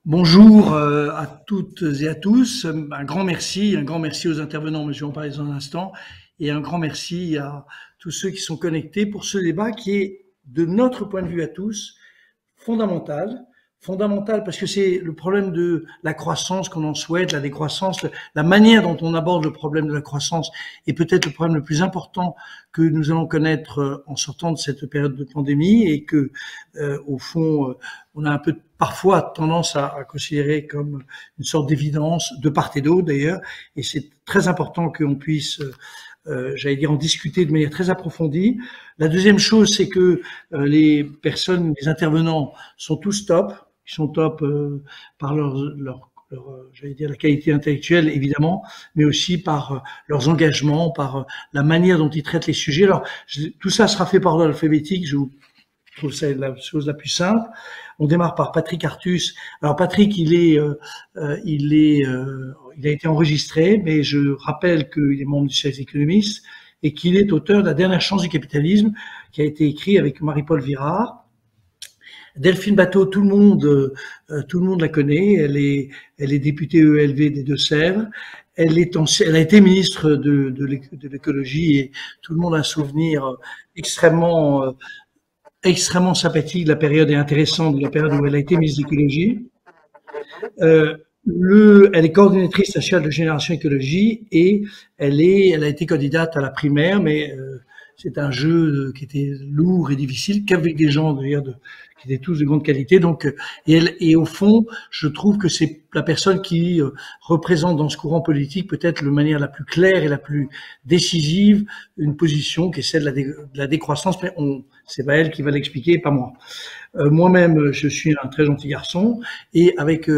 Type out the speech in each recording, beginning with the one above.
Bonjour à toutes et à tous. Un grand merci aux intervenants, mais je vais en parler dans un instant, et un grand merci à tous ceux qui sont connectés pour ce débat qui est, de notre point de vue à tous, fondamental. Fondamental parce que c'est le problème de la croissance qu'on en souhaite, la décroissance, la manière dont on aborde le problème de la croissance est peut-être le problème le plus important que nous allons connaître en sortant de cette période de pandémie et que, au fond, on a un peu parfois tendance à considérer comme une sorte d'évidence, de part et d'autre d'ailleurs, et c'est très important qu'on puisse j'allais dire en discuter de manière très approfondie. La deuxième chose, c'est que les intervenants sont tous top. Ils sont top par j'allais dire la qualité intellectuelle évidemment, mais aussi par leurs engagements, par la manière dont ils traitent les sujets. Alors tout ça sera fait par ordre alphabétique. Je trouve que c'est la chose la plus simple. On démarre par Patrick Artus. Alors Patrick, il a été enregistré, mais je rappelle qu'il est membre du Cercle économiste et qu'il est auteur de La dernière chance du capitalisme, qui a été écrit avec Marie-Paul Virard. Delphine Batho, tout le monde la connaît. Elle est députée ELV des Deux-Sèvres. Elle a été ministre de l'écologie et tout le monde a un souvenir extrêmement sympathique de la période et intéressante de la période où elle a été ministre de l'écologie. Elle est coordinatrice nationale de Génération Écologie et elle a été candidate à la primaire, mais c'est un jeu qui était lourd et difficile, qu'avec des gens d'ailleurs qui étaient tous de grande qualité. Donc, et au fond, je trouve que c'est la personne qui représente dans ce courant politique peut-être de manière la plus claire et la plus décisive une position qui est celle de la décroissance. Mais c'est pas elle qui va l'expliquer, pas moi. Moi-même, je suis un très gentil garçon et avec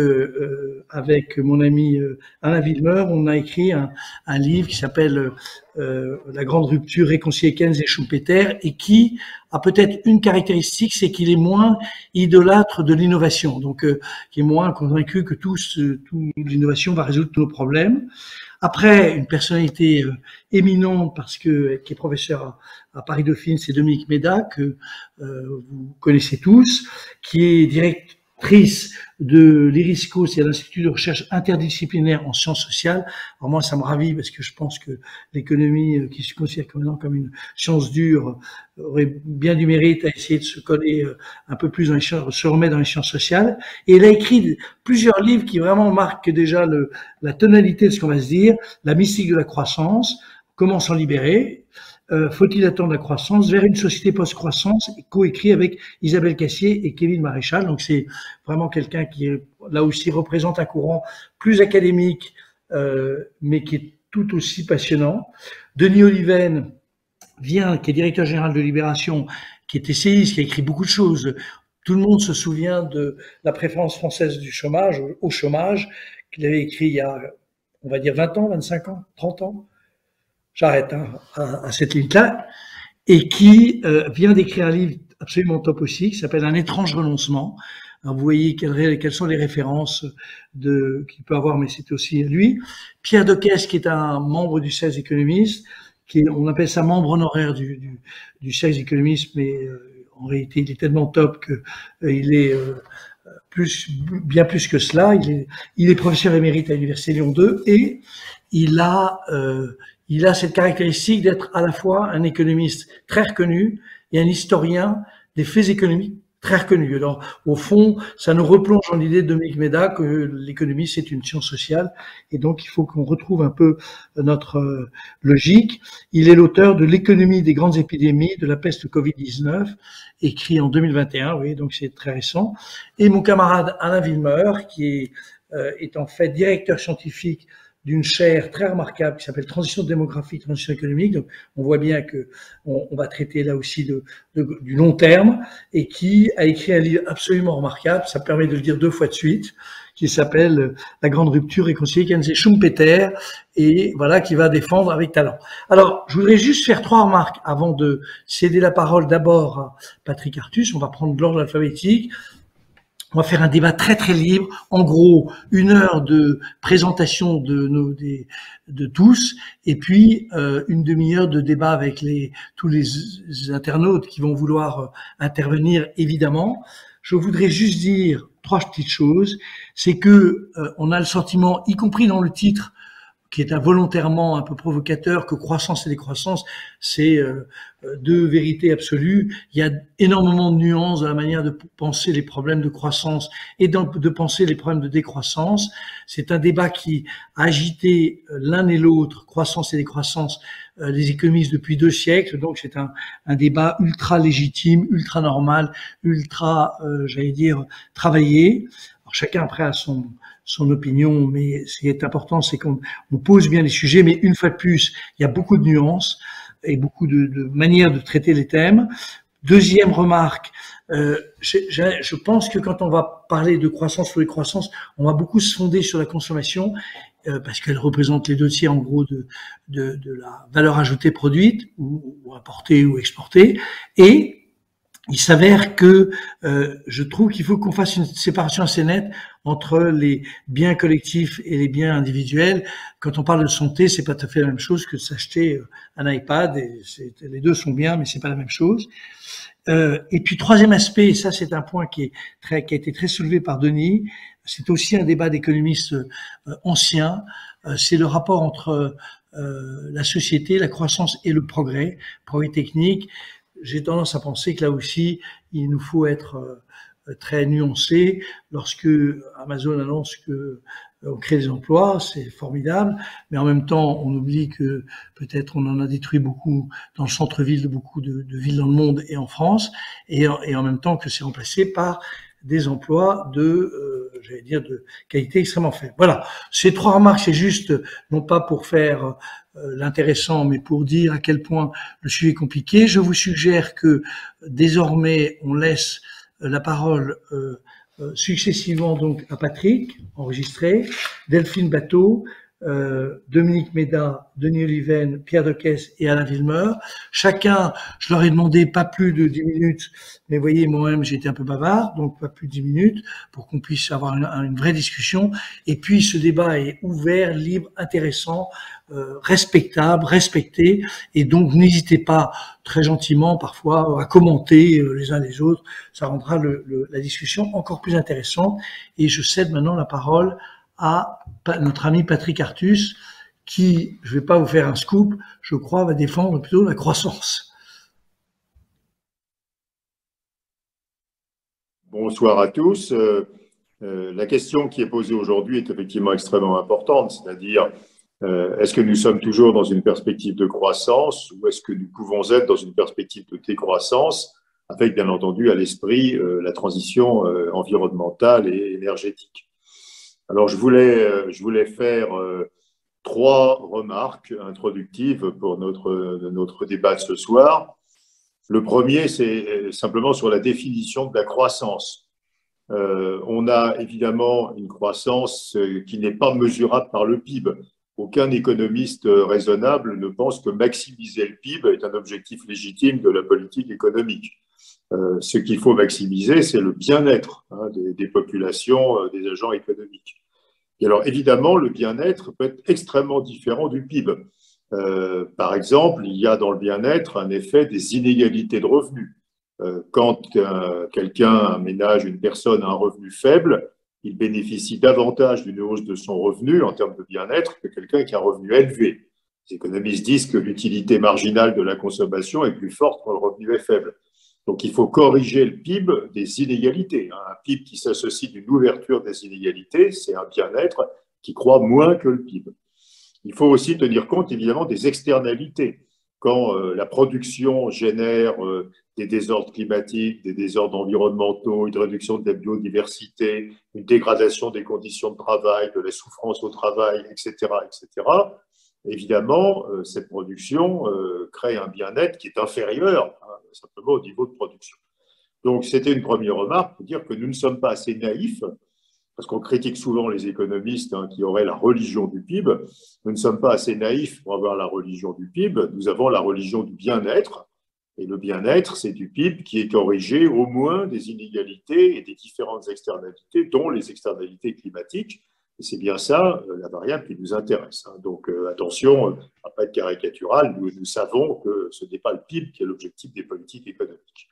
mon ami Alain Villemeur, on a écrit un livre qui s'appelle La grande rupture, réconcilier Keynes et Schumpeter, et qui a peut-être une caractéristique, c'est qu'il est moins idolâtre de l'innovation, donc qui est moins convaincu que toute l'innovation va résoudre tous nos problèmes. Après, une personnalité éminente qui est professeur à Paris-Dauphine, c'est Dominique Méda, que vous connaissez tous, qui est directrice de l'IRISCO, c'est l'Institut de recherche interdisciplinaire en sciences sociales. Alors moi, ça me ravit parce que je pense que l'économie, qui se considère comme une science dure, aurait bien du mérite à essayer de se coller un peu plus se remettre dans les sciences sociales. Et elle a écrit plusieurs livres qui vraiment marquent déjà la tonalité de ce qu'on va se dire, la mystique de la croissance, comment s'en libérer, faut-il attendre la croissance vers une société post-croissance, coécrit avec Isabelle Cassier et Kevin Maréchal. Donc c'est vraiment quelqu'un qui là aussi représente un courant plus académique, mais qui est tout aussi passionnant. Denis Oliven qui est directeur général de Libération, qui est essayiste, qui a écrit beaucoup de choses. Tout le monde se souvient de la préférence française du chômage, au chômage, qu'il avait écrit il y a, on va dire 20 ans, 25 ans, 30 ans. J'arrête à cette limite-là, et qui vient d'écrire un livre absolument top aussi, qui s'appelle Un étrange renoncement. Alors vous voyez quelles sont les références qu'il peut avoir, mais c'est aussi lui. Pierre Dequesne, qui est un membre du Cercle économiste, on appelle ça membre honoraire du Cercle économiste, mais en réalité, il est tellement top que il est bien plus que cela. Il est professeur émérite à l'Université Lyon 2 et il a cette caractéristique d'être à la fois un économiste très reconnu et un historien des faits économiques très reconnu. Alors, au fond, ça nous replonge dans l'idée de Dominique Méda que l'économie, c'est une science sociale, et donc il faut qu'on retrouve un peu notre logique. Il est l'auteur de L'économie des grandes épidémies de la peste Covid-19, écrit en 2021, vous voyez, donc c'est très récent. Et mon camarade Alain Villemeur, qui est en fait directeur scientifique d'une chaire très remarquable qui s'appelle Transition démographique, transition économique. Donc, on voit bien que on va traiter là aussi du long terme, et qui a écrit un livre absolument remarquable, ça permet de le dire 2 fois de suite, qui s'appelle La grande rupture, réconcilier Keynes et Schumpeter, et voilà, qui va défendre avec talent. Alors, je voudrais juste faire 3 remarques avant de céder la parole d'abord à Patrick Artus. On va prendre l'ordre alphabétique. On va faire un débat très très libre, en gros 1 heure de présentation de tous, et puis 1/2 heure de débat avec tous les internautes qui vont vouloir intervenir évidemment. je voudrais juste dire trois petites choses. C'est que on a le sentiment, y compris dans le titre, qui est involontairement un peu provocateur, que croissance et décroissance, c'est deux vérités absolues. Il y a énormément de nuances dans la manière de penser les problèmes de croissance et de penser les problèmes de décroissance. C'est un débat qui a agité l'un et l'autre, croissance et décroissance, les économistes depuis 2 siècles. Donc c'est un débat ultra légitime, ultra normal, ultra, j'allais dire, travaillé. Alors, chacun après a son opinion, mais ce qui est important, c'est qu'on pose bien les sujets, mais une fois de plus, il y a beaucoup de nuances et beaucoup de manières de traiter les thèmes. Deuxième remarque, je pense que quand on va parler de croissance ou de croissance, on va beaucoup se fonder sur la consommation, parce qu'elle représente les 2 tiers en gros de la valeur ajoutée produite, ou importée ou exportée, et il s'avère que je trouve qu'il faut qu'on fasse une séparation assez nette entre les biens collectifs et les biens individuels. Quand on parle de santé, c'est pas tout à fait la même chose que de s'acheter un iPad. Et les deux sont bien, mais c'est pas la même chose. Et puis troisième aspect, et ça c'est un point qui a été très soulevé par Denis, c'est aussi un débat d'économistes anciens, c'est le rapport entre la société, la croissance et le progrès technique. J'ai tendance à penser que là aussi, il nous faut être très nuancé. Lorsque Amazon annonce que on crée des emplois, c'est formidable, mais en même temps, on oublie que peut-être on en a détruit beaucoup dans le centre-ville de beaucoup de villes dans le monde et en France, et en même temps que c'est remplacé par des emplois j'allais dire, de qualité extrêmement faible. Voilà. Ces trois remarques, c'est juste, non pas pour faire l'intéressant, mais pour dire à quel point le sujet est compliqué. Je vous suggère que désormais, on laisse la parole successivement donc à Patrick, enregistré, Delphine Bateau, Dominique Méda, Denis Oliven, Pierre Decaisse et Alain Villemeur. Chacun, je leur ai demandé pas plus de 10 minutes, mais vous voyez, moi-même, j'ai été un peu bavard, donc pas plus de 10 minutes, pour qu'on puisse avoir une vraie discussion. Et puis, ce débat est ouvert, libre, intéressant, respectable, respecté. Et donc, n'hésitez pas, très gentiment, parfois, à commenter les uns les autres. Ça rendra la discussion encore plus intéressante. Et je cède maintenant la parole à notre ami Patrick Artus, qui, je ne vais pas vous faire un scoop, je crois, va défendre plutôt la croissance. Bonsoir à tous. La question qui est posée aujourd'hui est effectivement extrêmement importante, c'est-à-dire est-ce que nous sommes toujours dans une perspective de croissance ou est-ce que nous pouvons être dans une perspective de décroissance avec bien entendu à l'esprit la transition environnementale et énergétique. Alors je voulais faire 3 remarques introductives pour notre débat de ce soir. Le premier, c'est simplement sur la définition de la croissance. On a évidemment une croissance qui n'est pas mesurable par le PIB. Aucun économiste raisonnable ne pense que maximiser le PIB est un objectif légitime de la politique économique. Ce qu'il faut maximiser, c'est le bien-être des populations, des agents économiques. Et alors, évidemment, le bien-être peut être extrêmement différent du PIB. Par exemple, il y a dans le bien-être un effet des inégalités de revenus. Quand un ménage, une personne a un revenu faible, il bénéficie davantage d'une hausse de son revenu en termes de bien-être que quelqu'un qui a un revenu élevé. Les économistes disent que l'utilité marginale de la consommation est plus forte quand le revenu est faible. Donc, il faut corriger le PIB des inégalités. Un PIB qui s'associe d'une ouverture des inégalités, c'est un bien-être qui croît moins que le PIB. Il faut aussi tenir compte, évidemment, des externalités. Quand la production génère des désordres climatiques, des désordres environnementaux, une réduction de la biodiversité, une dégradation des conditions de travail, de la souffrance au travail, etc., évidemment, cette production crée un bien-être qui est inférieur simplement au niveau de production. Donc, c'était une première remarque pour dire que nous ne sommes pas assez naïfs, parce qu'on critique souvent les économistes qui auraient la religion du PIB. Nous ne sommes pas assez naïfs pour avoir la religion du PIB. Nous avons la religion du bien-être. Et le bien-être, c'est du PIB qui est corrigé au moins des inégalités et des différentes externalités, dont les externalités climatiques. Et c'est bien ça, la variable qui nous intéresse. Donc, attention, à ne pas être caricatural, nous savons que ce n'est pas le PIB qui est l'objectif des politiques économiques.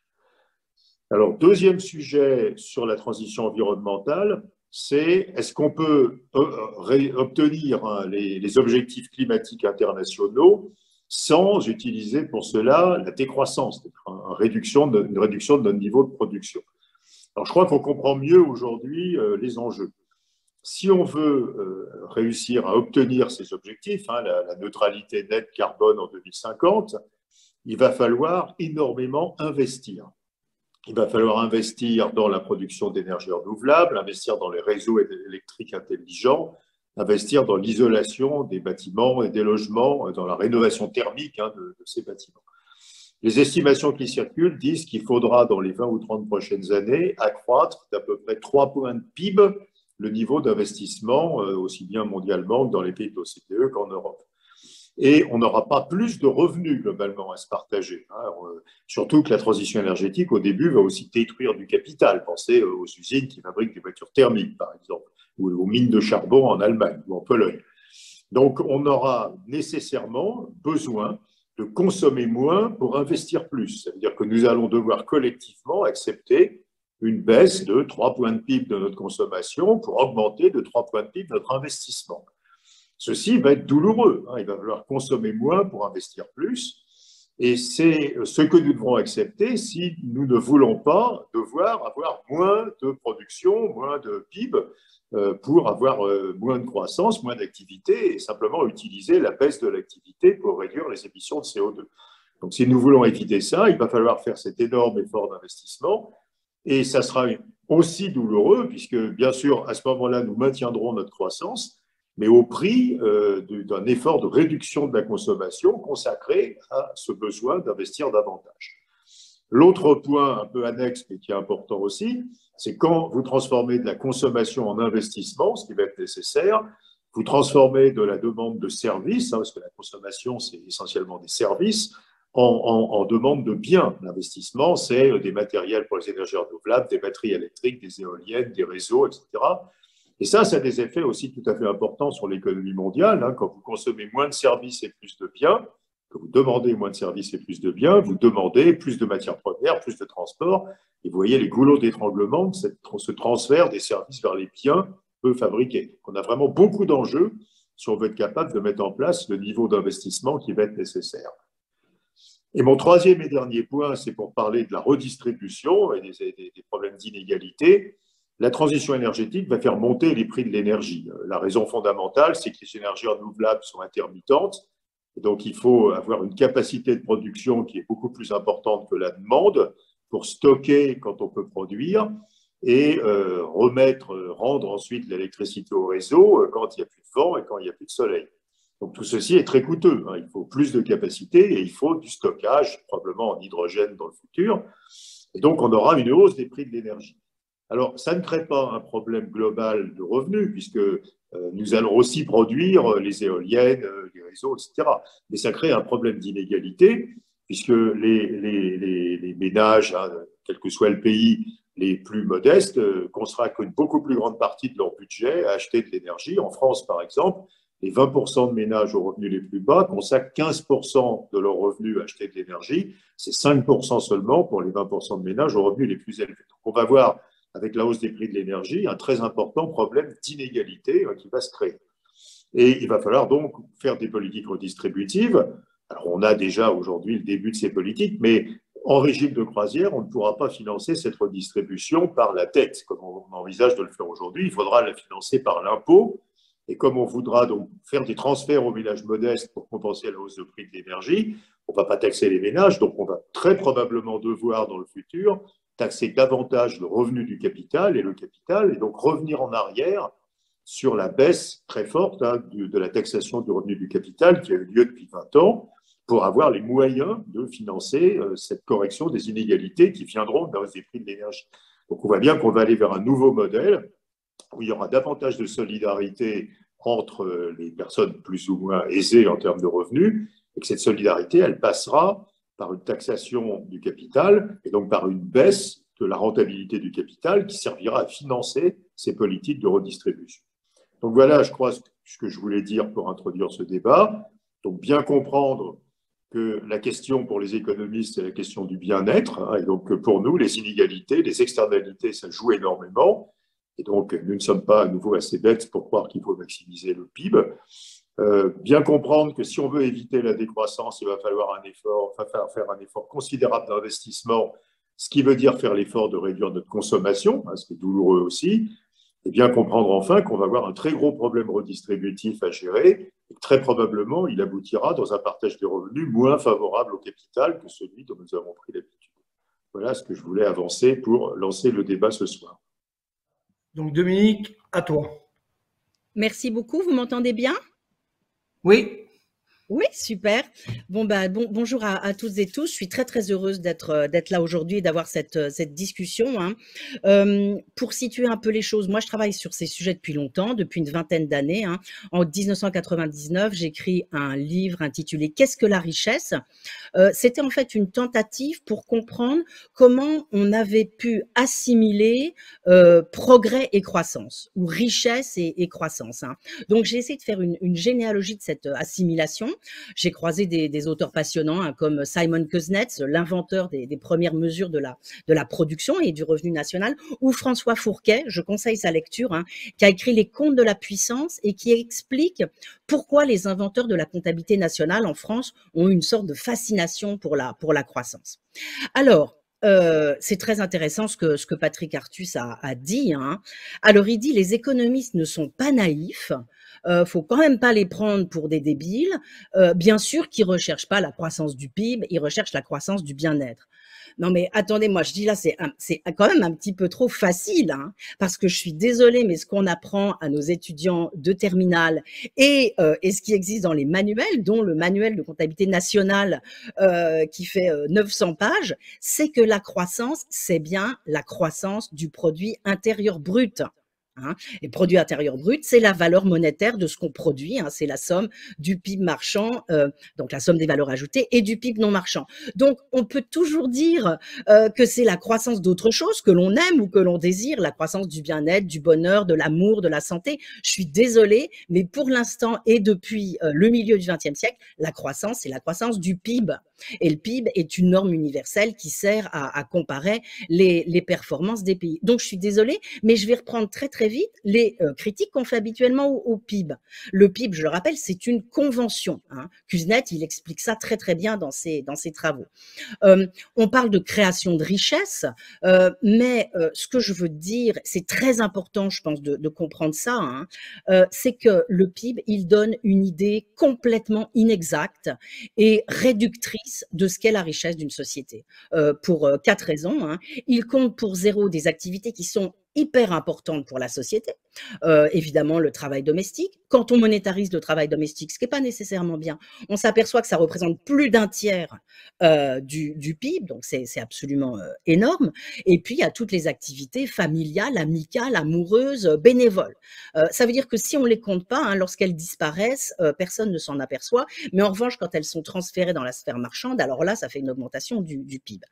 Alors, deuxième sujet sur la transition environnementale, c'est est-ce qu'on peut obtenir les objectifs climatiques internationaux sans utiliser pour cela la décroissance, une réduction de notre niveau de production. Alors, je crois qu'on comprend mieux aujourd'hui les enjeux. Si on veut réussir à obtenir ces objectifs, la neutralité nette carbone en 2050, il va falloir énormément investir. Il va falloir investir dans la production d'énergie renouvelable, investir dans les réseaux électriques intelligents, investir dans l'isolation des bâtiments et des logements, dans la rénovation thermique de ces bâtiments. Les estimations qui circulent disent qu'il faudra, dans les 20 ou 30 prochaines années, accroître d'à peu près 3 points de PIB le niveau d'investissement, aussi bien mondialement que dans les pays de l'OCDE qu'en Europe. Et on n'aura pas plus de revenus globalement à se partager. Surtout que la transition énergétique, au début, va aussi détruire du capital. Pensez aux usines qui fabriquent des voitures thermiques, par exemple, ou aux mines de charbon en Allemagne ou en Pologne. Donc, on aura nécessairement besoin de consommer moins pour investir plus. Ça veut dire que nous allons devoir collectivement accepter une baisse de 3 points de PIB de notre consommation pour augmenter de 3 points de PIB notre investissement. Ceci va être douloureux. Il va falloir consommer moins pour investir plus. Et c'est ce que nous devons accepter si nous ne voulons pas devoir avoir moins de production, moins de PIB pour avoir moins de croissance, moins d'activité et simplement utiliser la baisse de l'activité pour réduire les émissions de CO2. Donc, si nous voulons éviter ça, il va falloir faire cet énorme effort d'investissement et ça sera aussi douloureux puisque, bien sûr, à ce moment-là, nous maintiendrons notre croissance, mais au prix d'un effort de réduction de la consommation consacré à ce besoin d'investir davantage. L'autre point un peu annexe, mais qui est important aussi, c'est quand vous transformez de la consommation en investissement, ce qui va être nécessaire, vous transformez de la demande de services, parce que la consommation, c'est essentiellement des services, en demande de biens. L'investissement, c'est des matériels pour les énergies renouvelables, des batteries électriques, des éoliennes, des réseaux, etc. Et ça a des effets aussi tout à fait importants sur l'économie mondiale. Quand vous consommez moins de services et plus de biens, que vous demandez moins de services et plus de biens, vous demandez plus de matières premières, plus de transport. Et vous voyez les goulots d'étranglement que ce transfert des services vers les biens peut fabriquer. On a vraiment beaucoup d'enjeux si on veut être capable de mettre en place le niveau d'investissement qui va être nécessaire. Et mon troisième et dernier point, c'est pour parler de la redistribution et des problèmes d'inégalité. La transition énergétique va faire monter les prix de l'énergie. La raison fondamentale, c'est que les énergies renouvelables sont intermittentes. Et donc, il faut avoir une capacité de production qui est beaucoup plus importante que la demande pour stocker quand on peut produire et rendre ensuite l'électricité au réseau quand il n'y a plus de vent et quand il n'y a plus de soleil. Donc, tout ceci est très coûteux. Il faut plus de capacité et il faut du stockage, probablement en hydrogène dans le futur. Et donc, on aura une hausse des prix de l'énergie. Alors, ça ne crée pas un problème global de revenus, puisque nous allons aussi produire les éoliennes, les réseaux, etc. Mais ça crée un problème d'inégalité, puisque les ménages, quel que soit le pays, les plus modestes, consacrent une beaucoup plus grande partie de leur budget à acheter de l'énergie. En France, par exemple, les 20% de ménages aux revenus les plus bas consacrent 15% de leurs revenus à acheter de l'énergie. C'est 5% seulement pour les 20% de ménages aux revenus les plus élevés. Donc, on va voir avec la hausse des prix de l'énergie, un très important problème d'inégalité qui va se créer. Et il va falloir donc faire des politiques redistributives. Alors, on a déjà aujourd'hui le début de ces politiques, mais en régime de croisière, on ne pourra pas financer cette redistribution par la dette, comme on envisage de le faire aujourd'hui. Il faudra la financer par l'impôt. Et comme on voudra donc faire des transferts aux ménages modestes pour compenser la hausse de prix de l'énergie, on ne va pas taxer les ménages, donc on va très probablement devoir dans le futur taxer davantage le revenu du capital et donc revenir en arrière sur la baisse très forte de la taxation du revenu du capital qui a eu lieu depuis 20 ans pour avoir les moyens de financer cette correction des inégalités qui viendront de la hausse des prix de l'énergie. Donc on voit bien qu'on va aller vers un nouveau modèle où il y aura davantage de solidarité entre les personnes plus ou moins aisées en termes de revenus et que cette solidarité, elle passera par une taxation du capital et donc par une baisse de la rentabilité du capital qui servira à financer ces politiques de redistribution. Donc voilà, je crois, ce que je voulais dire pour introduire ce débat. Donc bien comprendre que la question pour les économistes, c'est la question du bien-être. Hein, et donc, pour nous, les inégalités, les externalités, ça joue énormément. Et donc, nous ne sommes pas à nouveau assez bêtes pour croire qu'il faut maximiser le PIB. Bien comprendre que si on veut éviter la décroissance, il va falloir faire un effort considérable d'investissement, ce qui veut dire faire l'effort de réduire notre consommation, hein, ce qui est douloureux aussi. Et bien comprendre enfin qu'on va avoir un très gros problème redistributif à gérer et que très probablement, il aboutira dans un partage des revenus moins favorable au capital que celui dont nous avons pris l'habitude. Voilà ce que je voulais avancer pour lancer le débat ce soir. Donc Dominique, à toi. Merci beaucoup, vous m'entendez bien? Oui. Oui, super. Bonjour à toutes et tous. Je suis très heureuse d'être là aujourd'hui et d'avoir cette discussion. Hein. Pour situer un peu les choses, moi je travaille sur ces sujets depuis longtemps, depuis une vingtaine d'années. Hein. En 1999, j'écris un livre intitulé Qu'est-ce que la richesse? C'était en fait une tentative pour comprendre comment on avait pu assimiler progrès et croissance, ou richesse et croissance. Hein. Donc j'ai essayé de faire une généalogie de cette assimilation. J'ai croisé des auteurs passionnants hein, comme Simon Kuznets, l'inventeur des premières mesures de la production et du revenu national, ou François Fourquet, je conseille sa lecture, hein, qui a écrit Les Contes de la puissance et qui explique pourquoi les inventeurs de la comptabilité nationale en France ont une sorte de fascination pour la croissance. Alors, c'est très intéressant ce que Patrick Artus a dit. Hein. Alors, il dit les économistes ne sont pas naïfs. Faut quand même pas les prendre pour des débiles. Bien sûr qu'ils recherchent pas la croissance du PIB, ils recherchent la croissance du bien-être. Non mais attendez, moi je dis là c'est quand même un petit peu trop facile, hein, parce que je suis désolée, mais ce qu'on apprend à nos étudiants de terminale et ce qui existe dans les manuels, dont le manuel de comptabilité nationale qui fait 900 pages, c'est que la croissance, c'est bien la croissance du produit intérieur brut. Hein. Et produit intérieur brut, c'est la valeur monétaire de ce qu'on produit, hein, c'est la somme du PIB marchand, donc la somme des valeurs ajoutées, et du PIB non marchand. Donc, on peut toujours dire que c'est la croissance d'autre chose que l'on aime ou que l'on désire, la croissance du bien-être, du bonheur, de l'amour, de la santé. Je suis désolée, mais pour l'instant et depuis le milieu du XXe siècle, la croissance, c'est la croissance du PIB. Et le PIB est une norme universelle qui sert à comparer les performances des pays. Donc, je suis désolée, mais je vais reprendre très vite les critiques qu'on fait habituellement au PIB. Le PIB, je le rappelle, c'est une convention. Hein. Kuznets, il explique ça très bien dans ses travaux. On parle de création de richesse, mais ce que je veux dire, c'est très important, je pense, de comprendre ça, hein, c'est que le PIB, il donne une idée complètement inexacte et réductrice de ce qu'est la richesse d'une société. Pour 4 raisons. Hein. Il compte pour zéro des activités qui sont hyper importantes pour la société. Évidemment, le travail domestique. Quand on monétarise le travail domestique, ce qui n'est pas nécessairement bien, on s'aperçoit que ça représente plus d'un tiers du PIB, donc c'est absolument énorme. Et puis, il y a toutes les activités familiales, amicales, amoureuses, bénévoles. Ça veut dire que si on ne les compte pas, hein, lorsqu'elles disparaissent, personne ne s'en aperçoit. Mais en revanche, quand elles sont transférées dans la sphère marchande, alors là, ça fait une augmentation du PIB.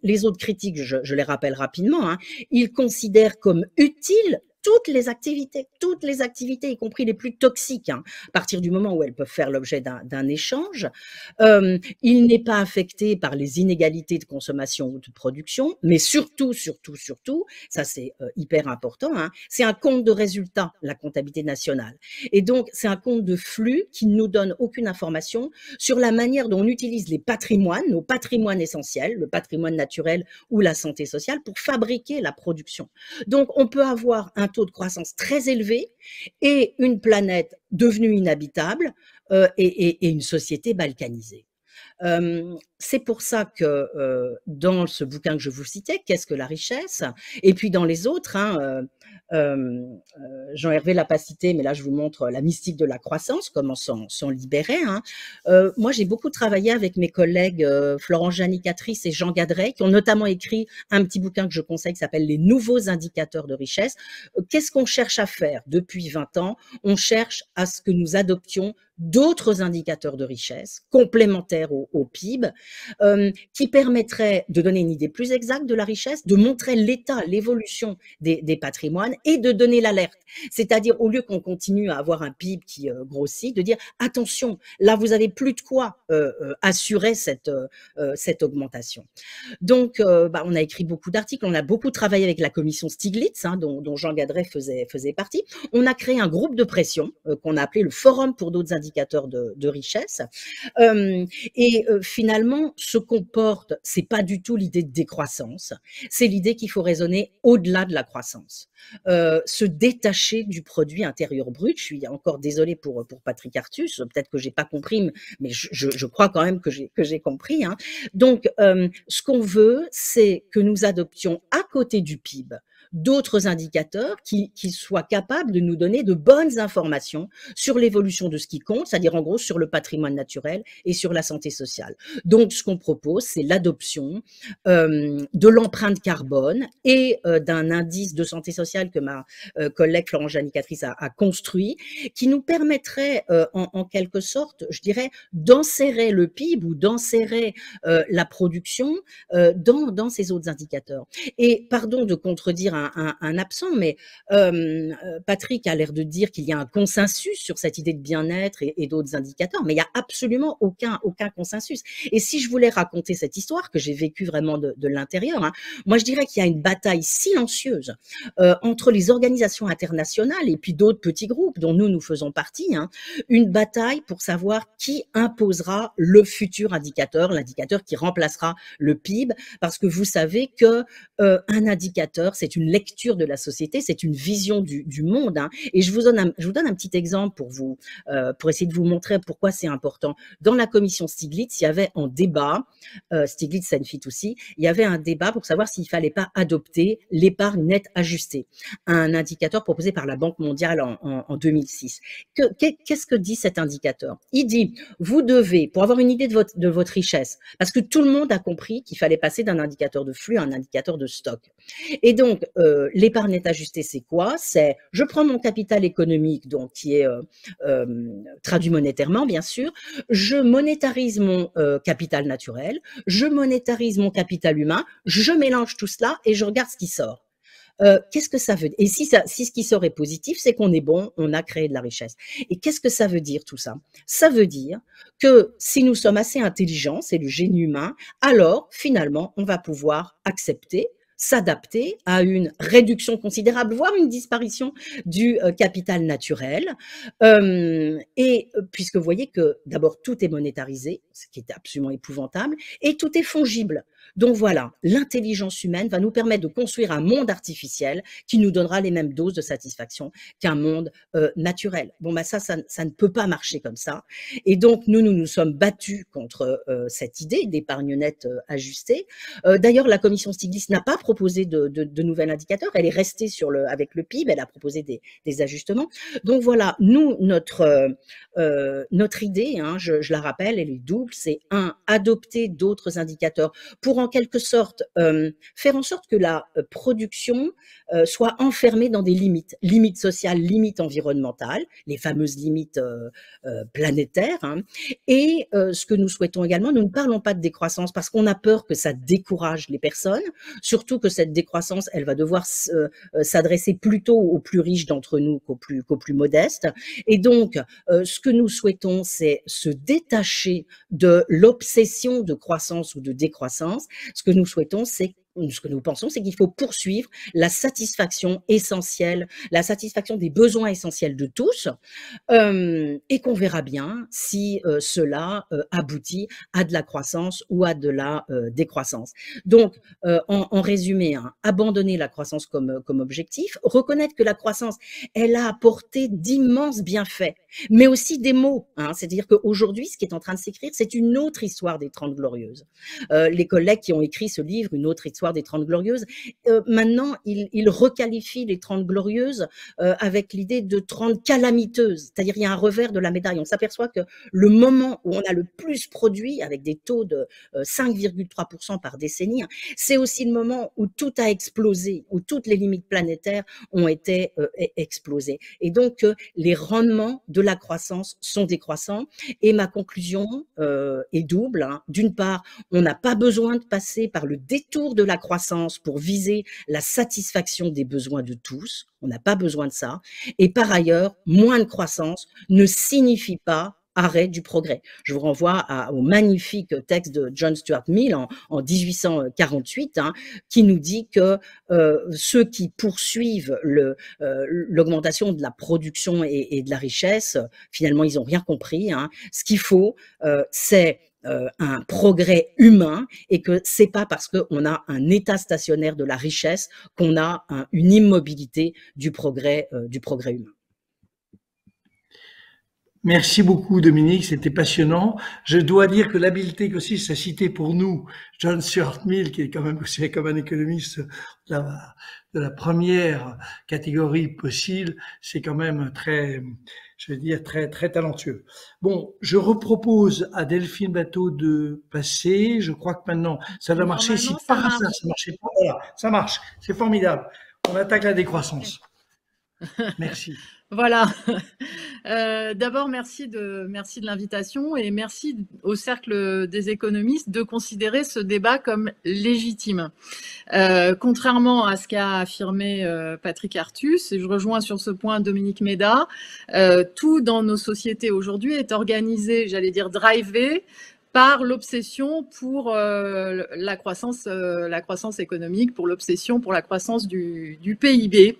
Les autres critiques, je les rappelle rapidement, hein, ils considèrent comme utile toutes les activités, y compris les plus toxiques, hein, à partir du moment où elles peuvent faire l'objet d'un échange. Il n'est pas affecté par les inégalités de consommation ou de production, mais surtout, ça c'est hyper important, hein, c'est un compte de résultats, la comptabilité nationale. Et donc, c'est un compte de flux qui ne nous donne aucune information sur la manière dont on utilise les patrimoines, nos patrimoines essentiels, le patrimoine naturel ou la santé sociale, pour fabriquer la production. Donc, on peut avoir un taux de croissance très élevé et une planète devenue inhabitable et une société balkanisée. C'est pour ça que dans ce bouquin que je vous citais, Qu'est-ce que la richesse? Et puis dans les autres, hein, Jean-Hervé l'a pas cité, mais là je vous montre La mystique de la croissance, comment s'en libérer. Hein. Moi j'ai beaucoup travaillé avec mes collègues Florence Janicatrice et Jean Gadret, qui ont notamment écrit un petit bouquin que je conseille qui s'appelle Les nouveaux indicateurs de richesse. Qu'est-ce qu'on cherche à faire depuis 20 ans? On cherche à ce que nous adoptions d'autres indicateurs de richesse complémentaires au PIB qui permettrait de donner une idée plus exacte de la richesse, de montrer l'état, l'évolution des patrimoines et de donner l'alerte. C'est-à-dire, au lieu qu'on continue à avoir un PIB qui grossit, de dire attention, là vous avez plus de quoi assurer cette augmentation. Donc, on a écrit beaucoup d'articles, on a beaucoup travaillé avec la commission Stiglitz, hein, dont Jean Gadret faisait partie. On a créé un groupe de pression qu'on a appelé le Forum pour d'autres indicateurs de richesse. Finalement, ce qu'on porte, c'est pas du tout l'idée de décroissance, c'est l'idée qu'il faut raisonner au-delà de la croissance, se détacher du produit intérieur brut. Je suis encore désolée pour Patrick Artus, peut-être que j'ai pas compris, mais je crois quand même que j'ai compris. Hein. Donc, ce qu'on veut, c'est que nous adoptions à côté du PIB d'autres indicateurs qui soient capables de nous donner de bonnes informations sur l'évolution de ce qui compte, c'est-à-dire en gros sur le patrimoine naturel et sur la santé sociale. Donc, ce qu'on propose, c'est l'adoption de l'empreinte carbone et d'un indice de santé sociale que ma collègue Florence Janicatrice a construit, qui nous permettrait en quelque sorte, je dirais, d'enserrer le PIB ou d'enserrer la production dans ces autres indicateurs. Et pardon de contredire un absent, mais Patrick a l'air de dire qu'il y a un consensus sur cette idée de bien-être et d'autres indicateurs, mais il n'y a absolument aucun consensus. Et si je voulais raconter cette histoire que j'ai vécue vraiment de l'intérieur, hein, moi je dirais qu'il y a une bataille silencieuse entre les organisations internationales et puis d'autres petits groupes dont nous faisons partie, hein, une bataille pour savoir qui imposera le futur indicateur, l'indicateur qui remplacera le PIB, parce que vous savez que un indicateur, c'est une lecture de la société, c'est une vision du monde. Hein. Et je vous donne un petit exemple pour essayer de vous montrer pourquoi c'est important. Dans la commission Stiglitz, il y avait en débat, Stiglitz-Senfit aussi, il y avait un débat pour savoir s'il fallait pas adopter l'épargne nette ajustée, un indicateur proposé par la Banque mondiale en 2006. Qu'est-ce que dit cet indicateur? Il dit, vous devez, pour avoir une idée de votre richesse, parce que tout le monde a compris qu'il fallait passer d'un indicateur de flux à un indicateur de stock. Et donc, l'épargne nette ajustée, c'est quoi? C'est, je prends mon capital économique, donc qui est traduit monétairement, bien sûr, je monétarise mon capital naturel, je monétarise mon capital humain, je mélange tout cela et je regarde ce qui sort. Qu'est-ce que ça veut dire? Et si ce qui sort est positif, c'est qu'on est bon, on a créé de la richesse. Et qu'est-ce que ça veut dire tout ça? Ça veut dire que si nous sommes assez intelligents, c'est le génie humain, alors finalement, on va pouvoir accepter, s'adapter à une réduction considérable, voire une disparition du capital naturel. Et puisque vous voyez que d'abord tout est monétarisé, ce qui est absolument épouvantable, et tout est fongible. Donc voilà, l'intelligence humaine va nous permettre de construire un monde artificiel qui nous donnera les mêmes doses de satisfaction qu'un monde naturel. Bon, bah ça ne peut pas marcher comme ça. Et donc, nous sommes battus contre cette idée d'épargne nette ajustée. D'ailleurs, la commission Stiglitz n'a pas proposé de nouvel indicateur. Elle est restée avec le PIB. Elle a proposé des ajustements. Donc voilà, nous, notre idée, hein, je la rappelle, elle est double. C'est adopter d'autres indicateurs pour en quelque sorte faire en sorte que la production soit enfermée dans des limites sociales, limites environnementales, les fameuses limites planétaires. Hein. Et ce que nous souhaitons également, nous ne parlons pas de décroissance parce qu'on a peur que ça décourage les personnes, surtout que cette décroissance, elle va devoir s'adresser plutôt aux plus riches d'entre nous qu'aux plus modestes. Et donc, ce que nous souhaitons, c'est se détacher de l'obsession de croissance ou de décroissance. Ce que nous souhaitons, ce que nous pensons, c'est qu'il faut poursuivre la satisfaction essentielle, la satisfaction des besoins essentiels de tous, et qu'on verra bien si cela aboutit à de la croissance ou à de la décroissance. Donc, en résumé, hein, abandonner la croissance comme objectif, reconnaître que la croissance, elle a apporté d'immenses bienfaits, mais aussi des maux. Hein, c'est-à-dire qu'aujourd'hui, ce qui est en train de s'écrire, c'est une autre histoire des 30 Glorieuses. Les collègues qui ont écrit ce livre, Une autre histoire l'histoire des 30 Glorieuses. Maintenant, il requalifie les 30 Glorieuses avec l'idée de 30 calamiteuses, c'est-à-dire il y a un revers de la médaille. On s'aperçoit que le moment où on a le plus produit, avec des taux de 5,3% par décennie, c'est aussi le moment où tout a explosé, où toutes les limites planétaires ont été explosées. Et donc, les rendements de la croissance sont décroissants. Et ma conclusion est double. D'une part, on n'a pas besoin de passer par le détour de la croissance pour viser la satisfaction des besoins de tous. On n'a pas besoin de ça. Et par ailleurs, moins de croissance ne signifie pas arrêt du progrès. Je vous renvoie au magnifique texte de John Stuart Mill en 1848, qui nous dit que ceux qui poursuivent l'augmentation de la production et de la richesse, finalement, ils n'ont rien compris. Ce qu'il faut, c'est un progrès humain, et que c'est pas parce qu'on a un état stationnaire de la richesse qu'on a une immobilité du progrès humain. Merci beaucoup, Dominique, c'était passionnant. Je dois dire que l'habileté qu'aussi ça citait pour nous John Stuart Mill, qui est quand même considéré comme un économiste de la première catégorie possible, c'est quand même très, je veux dire, très, très talentueux. Bon, je repropose à Delphine Bateau de passer. Je crois que maintenant, ça doit marcher. Si par hasard ça marchait pas, voilà, ça marche. C'est formidable. On attaque la décroissance. Merci. Voilà. D'abord, merci de l'invitation, et merci au Cercle des économistes de considérer ce débat comme légitime. Contrairement à ce qu'a affirmé Patrick Artus, et je rejoins sur ce point Dominique Méda, tout dans nos sociétés aujourd'hui est organisé, j'allais dire drivé, par l'obsession pour la croissance économique, pour l'obsession pour la croissance du PIB,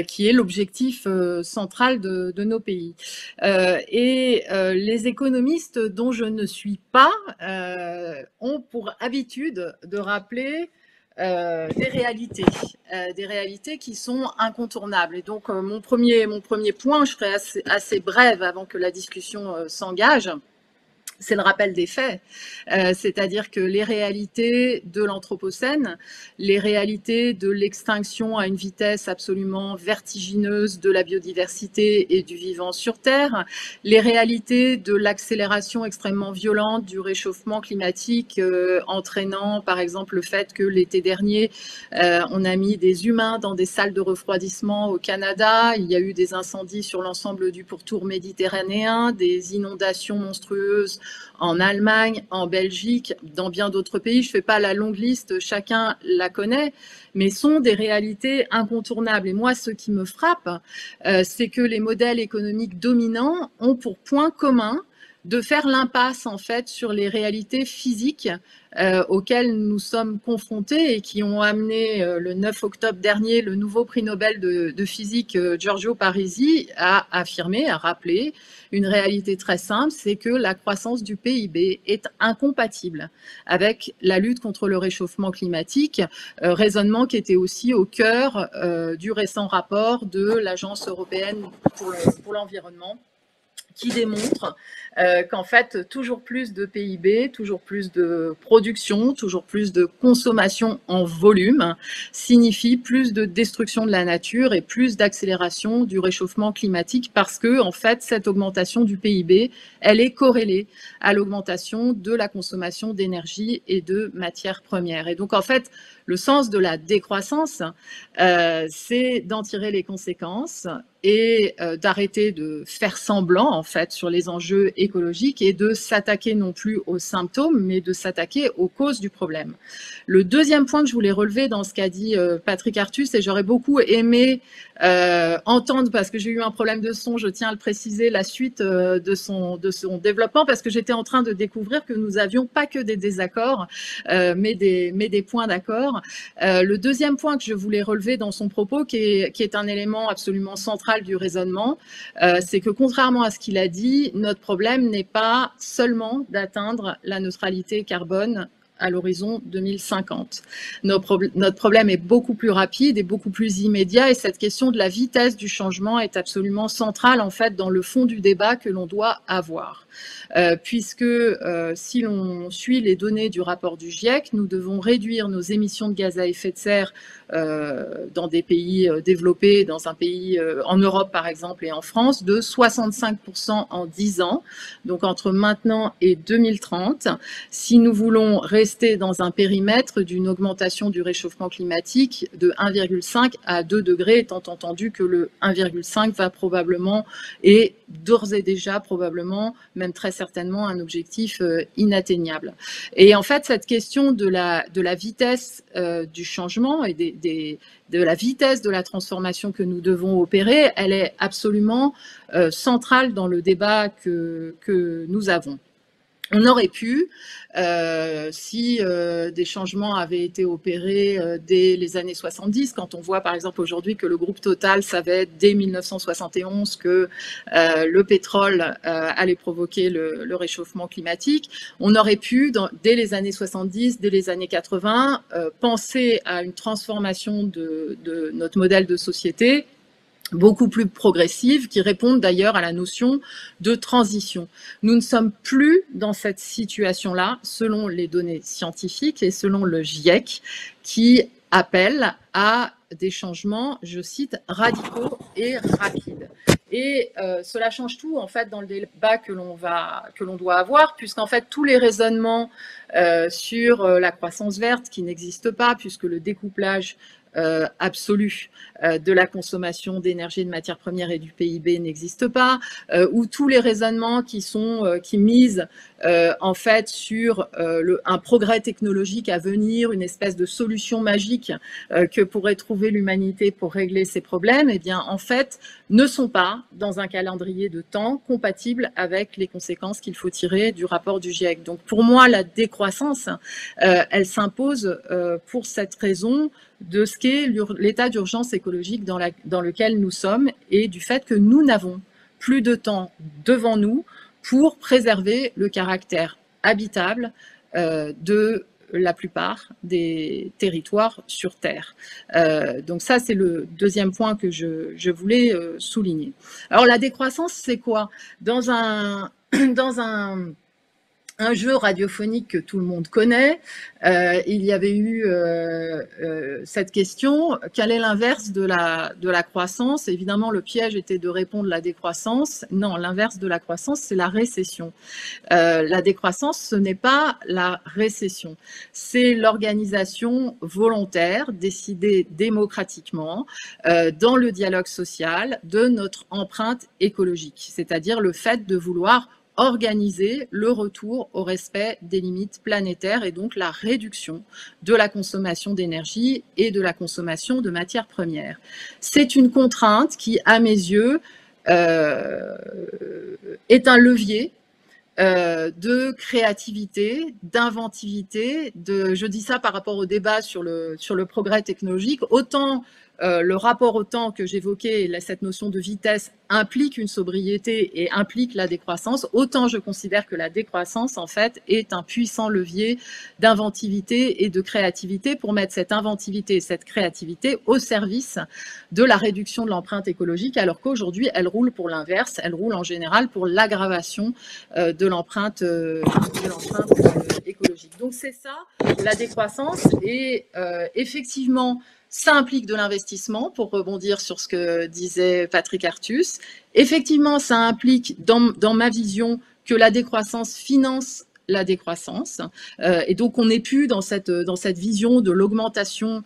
qui est l'objectif central de nos pays. Les économistes, dont je ne suis pas, ont pour habitude de rappeler des réalités qui sont incontournables. Et donc, mon premier point, je serai assez brève avant que la discussion s'engage, c'est le rappel des faits, c'est-à-dire que les réalités de l'Anthropocène, les réalités de l'extinction à une vitesse absolument vertigineuse de la biodiversité et du vivant sur Terre, les réalités de l'accélération extrêmement violente du réchauffement climatique, entraînant par exemple le fait que l'été dernier, on a mis des humains dans des salles de refroidissement au Canada, il y a eu des incendies sur l'ensemble du pourtour méditerranéen, des inondations monstrueuses en Allemagne, en Belgique, dans bien d'autres pays. Je ne fais pas la longue liste, chacun la connaît, mais sont des réalités incontournables. Et moi, ce qui me frappe, c'est que les modèles économiques dominants ont pour point commun de faire l'impasse en fait sur les réalités physiques auxquelles nous sommes confrontés et qui ont amené le 9 octobre dernier le nouveau prix Nobel de physique Giorgio Parisi à affirmer, à rappeler une réalité très simple, c'est que la croissance du PIB est incompatible avec la lutte contre le réchauffement climatique, raisonnement qui était aussi au cœur du récent rapport de l'Agence européenne pour l'environnement, qui démontre qu'en fait, toujours plus de PIB, toujours plus de production, toujours plus de consommation en volume signifie plus de destruction de la nature et plus d'accélération du réchauffement climatique, parce que, en fait, cette augmentation du PIB, elle est corrélée à l'augmentation de la consommation d'énergie et de matières premières. Et donc, en fait, le sens de la décroissance, c'est d'en tirer les conséquences et d'arrêter de faire semblant, en fait, sur les enjeux écologiques, et de s'attaquer non plus aux symptômes, mais de s'attaquer aux causes du problème. Le deuxième point que je voulais relever dans ce qu'a dit Patrick Artus, et j'aurais beaucoup aimé entendre, parce que j'ai eu un problème de son, je tiens à le préciser, la suite de son développement, parce que j'étais en train de découvrir que nous avions pas que des désaccords, mais des points d'accord. Le deuxième point que je voulais relever dans son propos, qui est un élément absolument central du raisonnement, c'est que contrairement à ce qu'il a dit, notre problème n'est pas seulement d'atteindre la neutralité carbone à l'horizon 2050. Notre problème est beaucoup plus rapide et beaucoup plus immédiat, et cette question de la vitesse du changement est absolument centrale en fait dans le fond du débat que l'on doit avoir. puisque si l'on suit les données du rapport du GIEC, nous devons réduire nos émissions de gaz à effet de serre dans des pays développés, dans un pays en Europe par exemple et en France, de 65% en 10 ans, donc entre maintenant et 2030, si nous voulons rester dans un périmètre d'une augmentation du réchauffement climatique de 1,5 à 2 degrés, étant entendu que le 1,5 va probablement, et d'ores et déjà probablement, même très certainement, un objectif inatteignable. Et en fait, cette question de la vitesse du changement et de la vitesse de la transformation que nous devons opérer, elle est absolument centrale dans le débat que nous avons. On aurait pu, si des changements avaient été opérés dès les années 70, quand on voit par exemple aujourd'hui que le groupe Total savait dès 1971 que le pétrole allait provoquer le réchauffement climatique, on aurait pu, dès les années 70, dès les années 80, penser à une transformation de notre modèle de société beaucoup plus progressives, qui répondent d'ailleurs à la notion de transition. Nous ne sommes plus dans cette situation-là, selon les données scientifiques et selon le GIEC, qui appelle à des changements, je cite, radicaux et rapides. Et cela change tout, en fait, dans le débat que l'on doit avoir, puisqu'en fait, tous les raisonnements sur la croissance verte qui n'existent pas, puisque le découplage absolu de la consommation d'énergie, de matières premières et du PIB n'existe pas, ou tous les raisonnements qui misent en fait sur un progrès technologique à venir, une espèce de solution magique que pourrait trouver l'humanité pour régler ces problèmes, eh bien en fait ne sont pas dans un calendrier de temps compatible avec les conséquences qu'il faut tirer du rapport du GIEC. Donc pour moi, la décroissance, elle s'impose pour cette raison de ce qu'est l'état d'urgence écologique dans lequel nous sommes et du fait que nous n'avons plus de temps devant nous pour préserver le caractère habitable de la plupart des territoires sur Terre. Donc ça, c'est le deuxième point que je voulais souligner. Alors la décroissance, c'est quoi? Dans un jeu radiophonique que tout le monde connaît, il y avait eu cette question, quel est l'inverse de la croissance? Évidemment, le piège était de répondre la décroissance. Non, l'inverse de la croissance, c'est la récession. La décroissance, ce n'est pas la récession. C'est l'organisation volontaire, décidée démocratiquement, dans le dialogue social, de notre empreinte écologique, c'est-à-dire le fait de vouloir organiser le retour au respect des limites planétaires et donc la réduction de la consommation d'énergie et de la consommation de matières premières. C'est une contrainte qui, à mes yeux, est un levier de créativité, d'inventivité, je dis ça par rapport au débat sur le progrès technologique, autant le rapport au temps que j'évoquais, cette notion de vitesse implique une sobriété et implique la décroissance, autant je considère que la décroissance, en fait, est un puissant levier d'inventivité et de créativité pour mettre cette inventivité et cette créativité au service de la réduction de l'empreinte écologique, alors qu'aujourd'hui, elle roule pour l'inverse, elle roule en général pour l'aggravation de l'empreinte écologique. Donc c'est ça, la décroissance, et effectivement, ça implique de l'investissement, pour rebondir sur ce que disait Patrick Artus. Effectivement, ça implique, dans ma vision, que la décroissance finance la décroissance. Et donc, on n'est plus dans cette vision de l'augmentation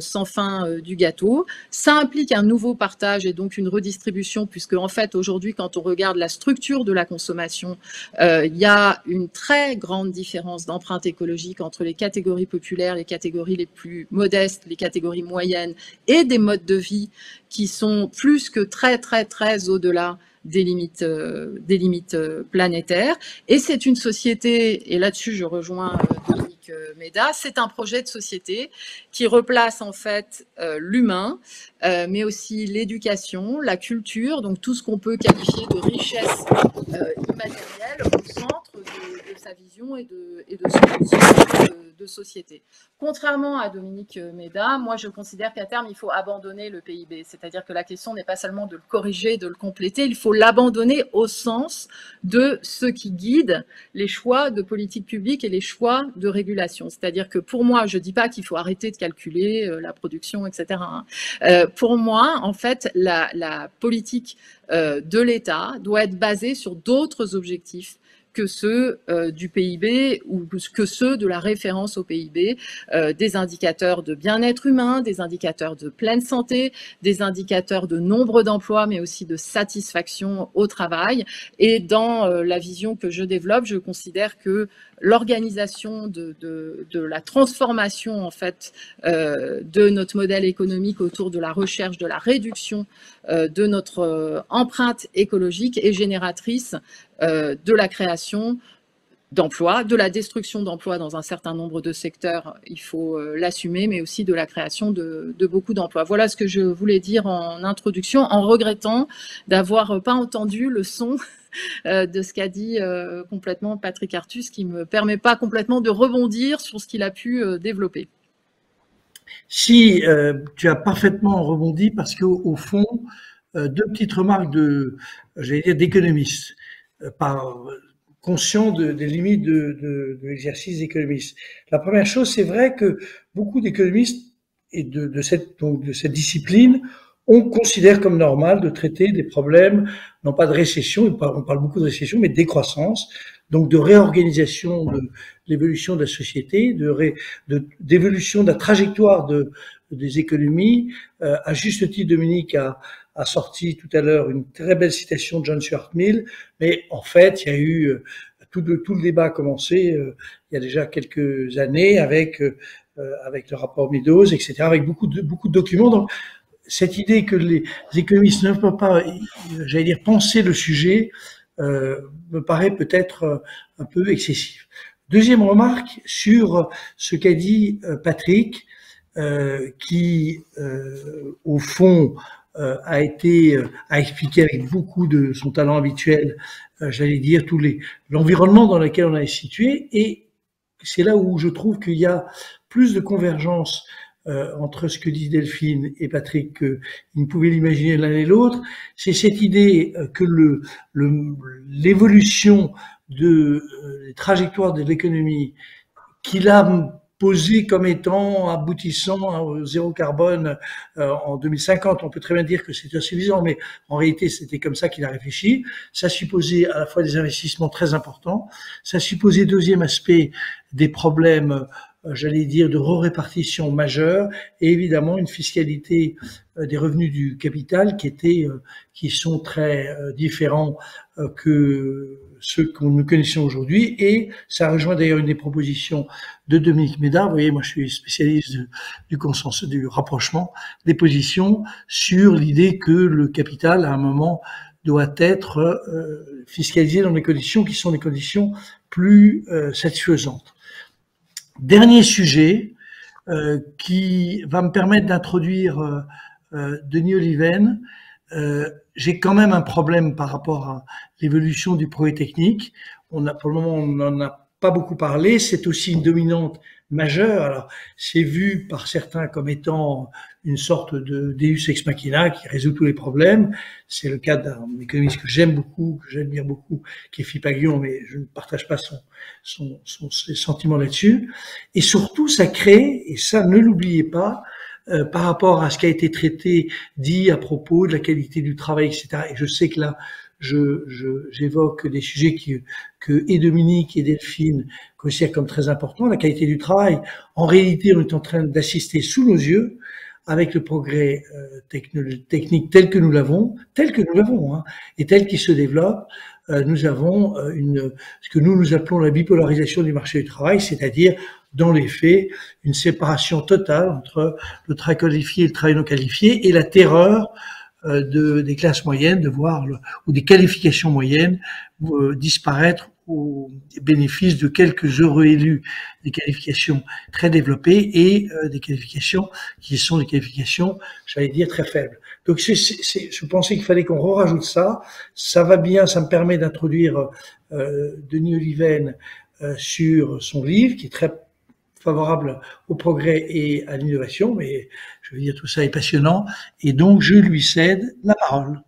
sans fin du gâteau. Ça implique un nouveau partage et donc une redistribution, puisque en fait, aujourd'hui, quand on regarde la structure de la consommation, il y a une très grande différence d'empreinte écologique entre les catégories populaires, les catégories les plus modestes, les catégories moyennes et des modes de vie qui sont plus que très, très, très au-delà des limites planétaires. Et c'est une société, et là-dessus je rejoins Dominique Méda, c'est un projet de société qui replace en fait l'humain, mais aussi l'éducation, la culture, donc tout ce qu'on peut qualifier de richesse immatérielle au centre de sa vision et de société. Contrairement à Dominique Méda, moi je considère qu'à terme il faut abandonner le PIB, c'est-à-dire que la question n'est pas seulement de le corriger, de le compléter, il faut l'abandonner au sens de ce qui guide les choix de politique publique et les choix de régulation. C'est-à-dire que pour moi, je ne dis pas qu'il faut arrêter de calculer la production, etc. Pour moi, en fait, la politique de l'État doit être basée sur d'autres objectifs que ceux du PIB ou que ceux de la référence au PIB, des indicateurs de bien-être humain, des indicateurs de pleine santé, des indicateurs de nombre d'emplois, mais aussi de satisfaction au travail. Et dans la vision que je développe, je considère que l'organisation de la transformation en fait de notre modèle économique autour de la recherche, de la réduction de notre empreinte écologique est génératrice de la création d'emplois, de la destruction d'emplois dans un certain nombre de secteurs, il faut l'assumer, mais aussi de la création de beaucoup d'emplois. Voilà ce que je voulais dire en introduction, en regrettant d'avoir pas entendu le son de ce qu'a dit complètement Patrick Artus, qui ne me permet pas complètement de rebondir sur ce qu'il a pu développer. Si, tu as parfaitement rebondi parce qu'au fond, deux petites remarques d'économistes, conscients des limites de l'exercice d'économiste. La première chose, c'est vrai que beaucoup d'économistes et de cette discipline, on considère comme normal de traiter des problèmes, non pas de récession, on parle beaucoup de récession, mais de décroissance, donc de réorganisation de l'évolution de la société, d'évolution de la trajectoire des économies. À juste titre, Dominique a sorti tout à l'heure une très belle citation de John Stuart Mill, mais en fait, il y a eu tout le débat a commencé il y a déjà quelques années avec le rapport Meadows, etc., avec beaucoup de documents. Donc, cette idée que les économistes ne peuvent pas, j'allais dire, penser le sujet, me paraît peut-être un peu excessif. Deuxième remarque sur ce qu'a dit Patrick, qui, au fond, a expliqué avec beaucoup de son talent habituel, j'allais dire, l'environnement dans lequel on est situé, et c'est là où je trouve qu'il y a plus de convergence entre ce que disent Delphine et Patrick qu'ils ne pouvaient l'imaginer l'un et l'autre. C'est cette idée que l'évolution des trajectoires de l'économie qu'il a posé comme étant aboutissant au zéro carbone en 2050. On peut très bien dire que c'est insuffisant, mais en réalité, c'était comme ça qu'il a réfléchi. Ça supposait à la fois des investissements très importants. Ça supposait, deuxième aspect, des problèmes, j'allais dire, de répartition majeure, et évidemment une fiscalité des revenus du capital qui sont très différents que ceux que nous connaissons aujourd'hui, et ça rejoint d'ailleurs une des propositions de Dominique Méda. Vous voyez, moi je suis spécialiste du consensus, du rapprochement des positions sur l'idée que le capital, à un moment, doit être fiscalisé dans des conditions qui sont des conditions plus satisfaisantes. Dernier sujet qui va me permettre d'introduire Denis Oliven. J'ai quand même un problème par rapport à l'évolution du progrès technique. Pour le moment, on n'en a pas beaucoup parlé. C'est aussi une dominante majeure. Alors, c'est vu par certains comme étant une sorte de Deus ex machina qui résout tous les problèmes. C'est le cas d'un économiste que j'aime beaucoup, que j'admire beaucoup, qui est Philippe Aghion, mais je ne partage pas ses sentiments là-dessus. Et surtout, ça crée, et ça ne l'oubliez pas, par rapport à ce qui a été dit à propos de la qualité du travail, etc. Et je sais que là, j'évoque des sujets que et Dominique et Delphine considèrent comme très importants. La qualité du travail, en réalité, on est en train d'assister sous nos yeux, avec le progrès technique tel que nous l'avons, hein, et tel qu'il se développe, nous avons ce que nous appelons la bipolarisation du marché du travail, c'est-à-dire, dans les faits, une séparation totale entre le travail qualifié et le travail non qualifié, et la terreur des classes moyennes ou des qualifications moyennes disparaître au bénéfice de quelques heureux élus, des qualifications très développées et des qualifications qui sont des qualifications, j'allais dire, très faibles. Donc je pensais qu'il fallait qu'on rajoute ça. Ça va bien, ça me permet d'introduire Denis Oliven sur son livre, qui est très favorable au progrès et à l'innovation, mais je veux dire, tout ça est passionnant, et donc je lui cède la parole.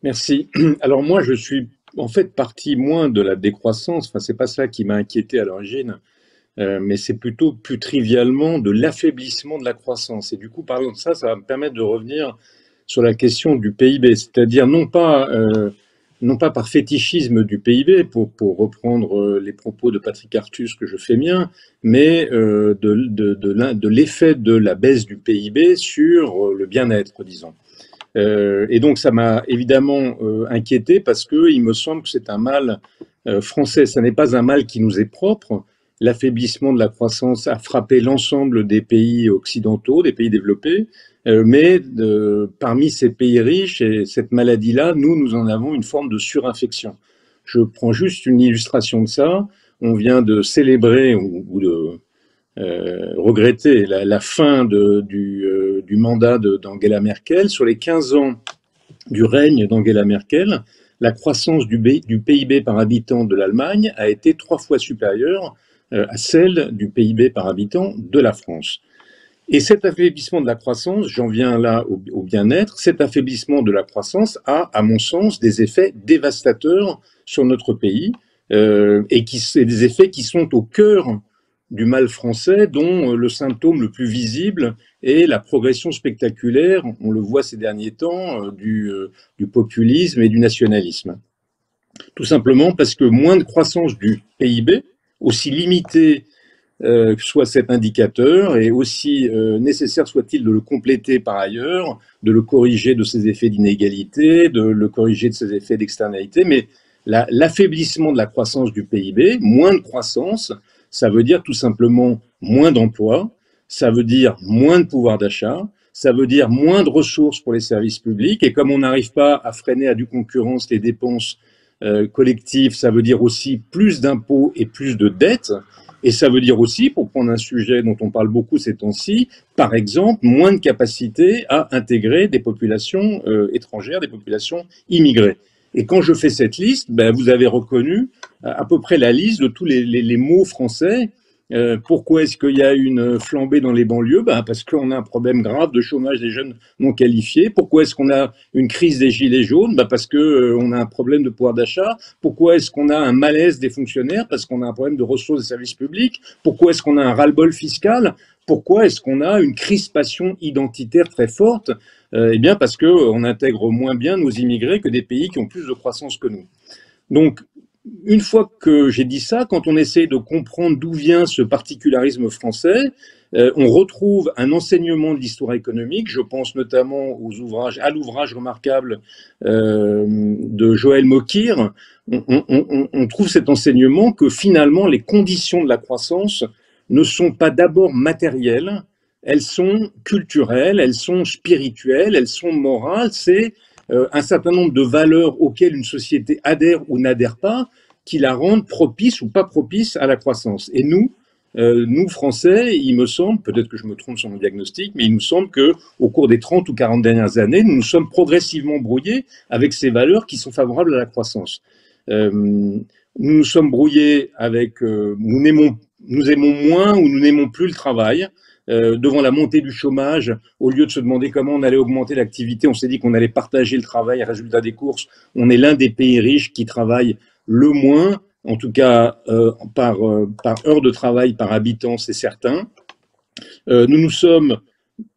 Merci. Alors moi, je suis en fait parti moins de la décroissance, enfin c'est pas ça qui m'a inquiété à l'origine, mais c'est plutôt plus trivialement de l'affaiblissement de la croissance. Et du coup, parlant de ça, ça va me permettre de revenir sur la question du PIB, c'est-à-dire non pas par fétichisme du PIB, pour reprendre les propos de Patrick Artus que je fais mien, mais de l'effet de la baisse du PIB sur le bien-être, disons. Et donc ça m'a évidemment inquiété parce que il me semble que c'est un mal français, ça n'est pas un mal qui nous est propre. L'affaiblissement de la croissance a frappé l'ensemble des pays occidentaux, des pays développés, mais parmi ces pays riches, et cette maladie-là, nous en avons une forme de surinfection. Je prends juste une illustration de ça. On vient de célébrer ou de regretter la fin du mandat d'Angela Merkel. Sur les 15 ans du règne d'Angela Merkel, la croissance du PIB par habitant de l'Allemagne a été 3 fois supérieure à celle du PIB par habitant de la France. Et cet affaiblissement de la croissance, j'en viens là au bien-être, cet affaiblissement de la croissance a, à mon sens, des effets dévastateurs sur notre pays, et des effets qui sont au cœur du mal français, dont le symptôme le plus visible est la progression spectaculaire, on le voit ces derniers temps, du populisme et du nationalisme. Tout simplement parce que moins de croissance du PIB, aussi limité soit cet indicateur, et aussi nécessaire soit-il de le compléter par ailleurs, de le corriger de ses effets d'inégalité, de le corriger de ses effets d'externalité, mais l'affaiblissement de la croissance du PIB, moins de croissance, ça veut dire tout simplement moins d'emplois, ça veut dire moins de pouvoir d'achat, ça veut dire moins de ressources pour les services publics, et comme on n'arrive pas à freiner à due concurrence les dépenses collectives, ça veut dire aussi plus d'impôts et plus de dettes, et ça veut dire aussi, pour prendre un sujet dont on parle beaucoup ces temps-ci, par exemple, moins de capacité à intégrer des populations étrangères, des populations immigrées. Et quand je fais cette liste, vous avez reconnu à peu près la liste de tous les mots français. Pourquoi est-ce qu'il y a une flambée dans les banlieues? Parce qu'on a un problème grave de chômage des jeunes non qualifiés. Pourquoi est-ce qu'on a une crise des gilets jaunes? Parce qu'on a un problème de pouvoir d'achat. Pourquoi est-ce qu'on a un malaise des fonctionnaires? Parce qu'on a un problème de ressources des services publics. Pourquoi est-ce qu'on a un ras-le-bol fiscal? Pourquoi est-ce qu'on a une crispation identitaire très forte? Eh bien parce qu'on intègre moins bien nos immigrés que des pays qui ont plus de croissance que nous. Donc, une fois que j'ai dit ça, quand on essaie de comprendre d'où vient ce particularisme français, on retrouve un enseignement de l'histoire économique. Je pense notamment à l'ouvrage remarquable de Joël Mokyr. On trouve cet enseignement que finalement les conditions de la croissance ne sont pas d'abord matérielles, elles sont culturelles, elles sont spirituelles, elles sont morales. C'est un certain nombre de valeurs auxquelles une société adhère ou n'adhère pas qui la rendent propice ou pas propice à la croissance. Et nous Français, il me semble, peut-être que je me trompe sur mon diagnostic, mais il me semble qu'au cours des 30 ou 40 dernières années, nous nous sommes progressivement brouillés avec ces valeurs qui sont favorables à la croissance. Nous nous sommes brouillés avec, nous aimons moins ou nous n'aimons plus le travail. Devant la montée du chômage, au lieu de se demander comment on allait augmenter l'activité, on s'est dit qu'on allait partager le travail. Résultat des courses, on est l'un des pays riches qui travaille le moins, en tout cas par heure de travail par habitant, c'est certain. Nous nous sommes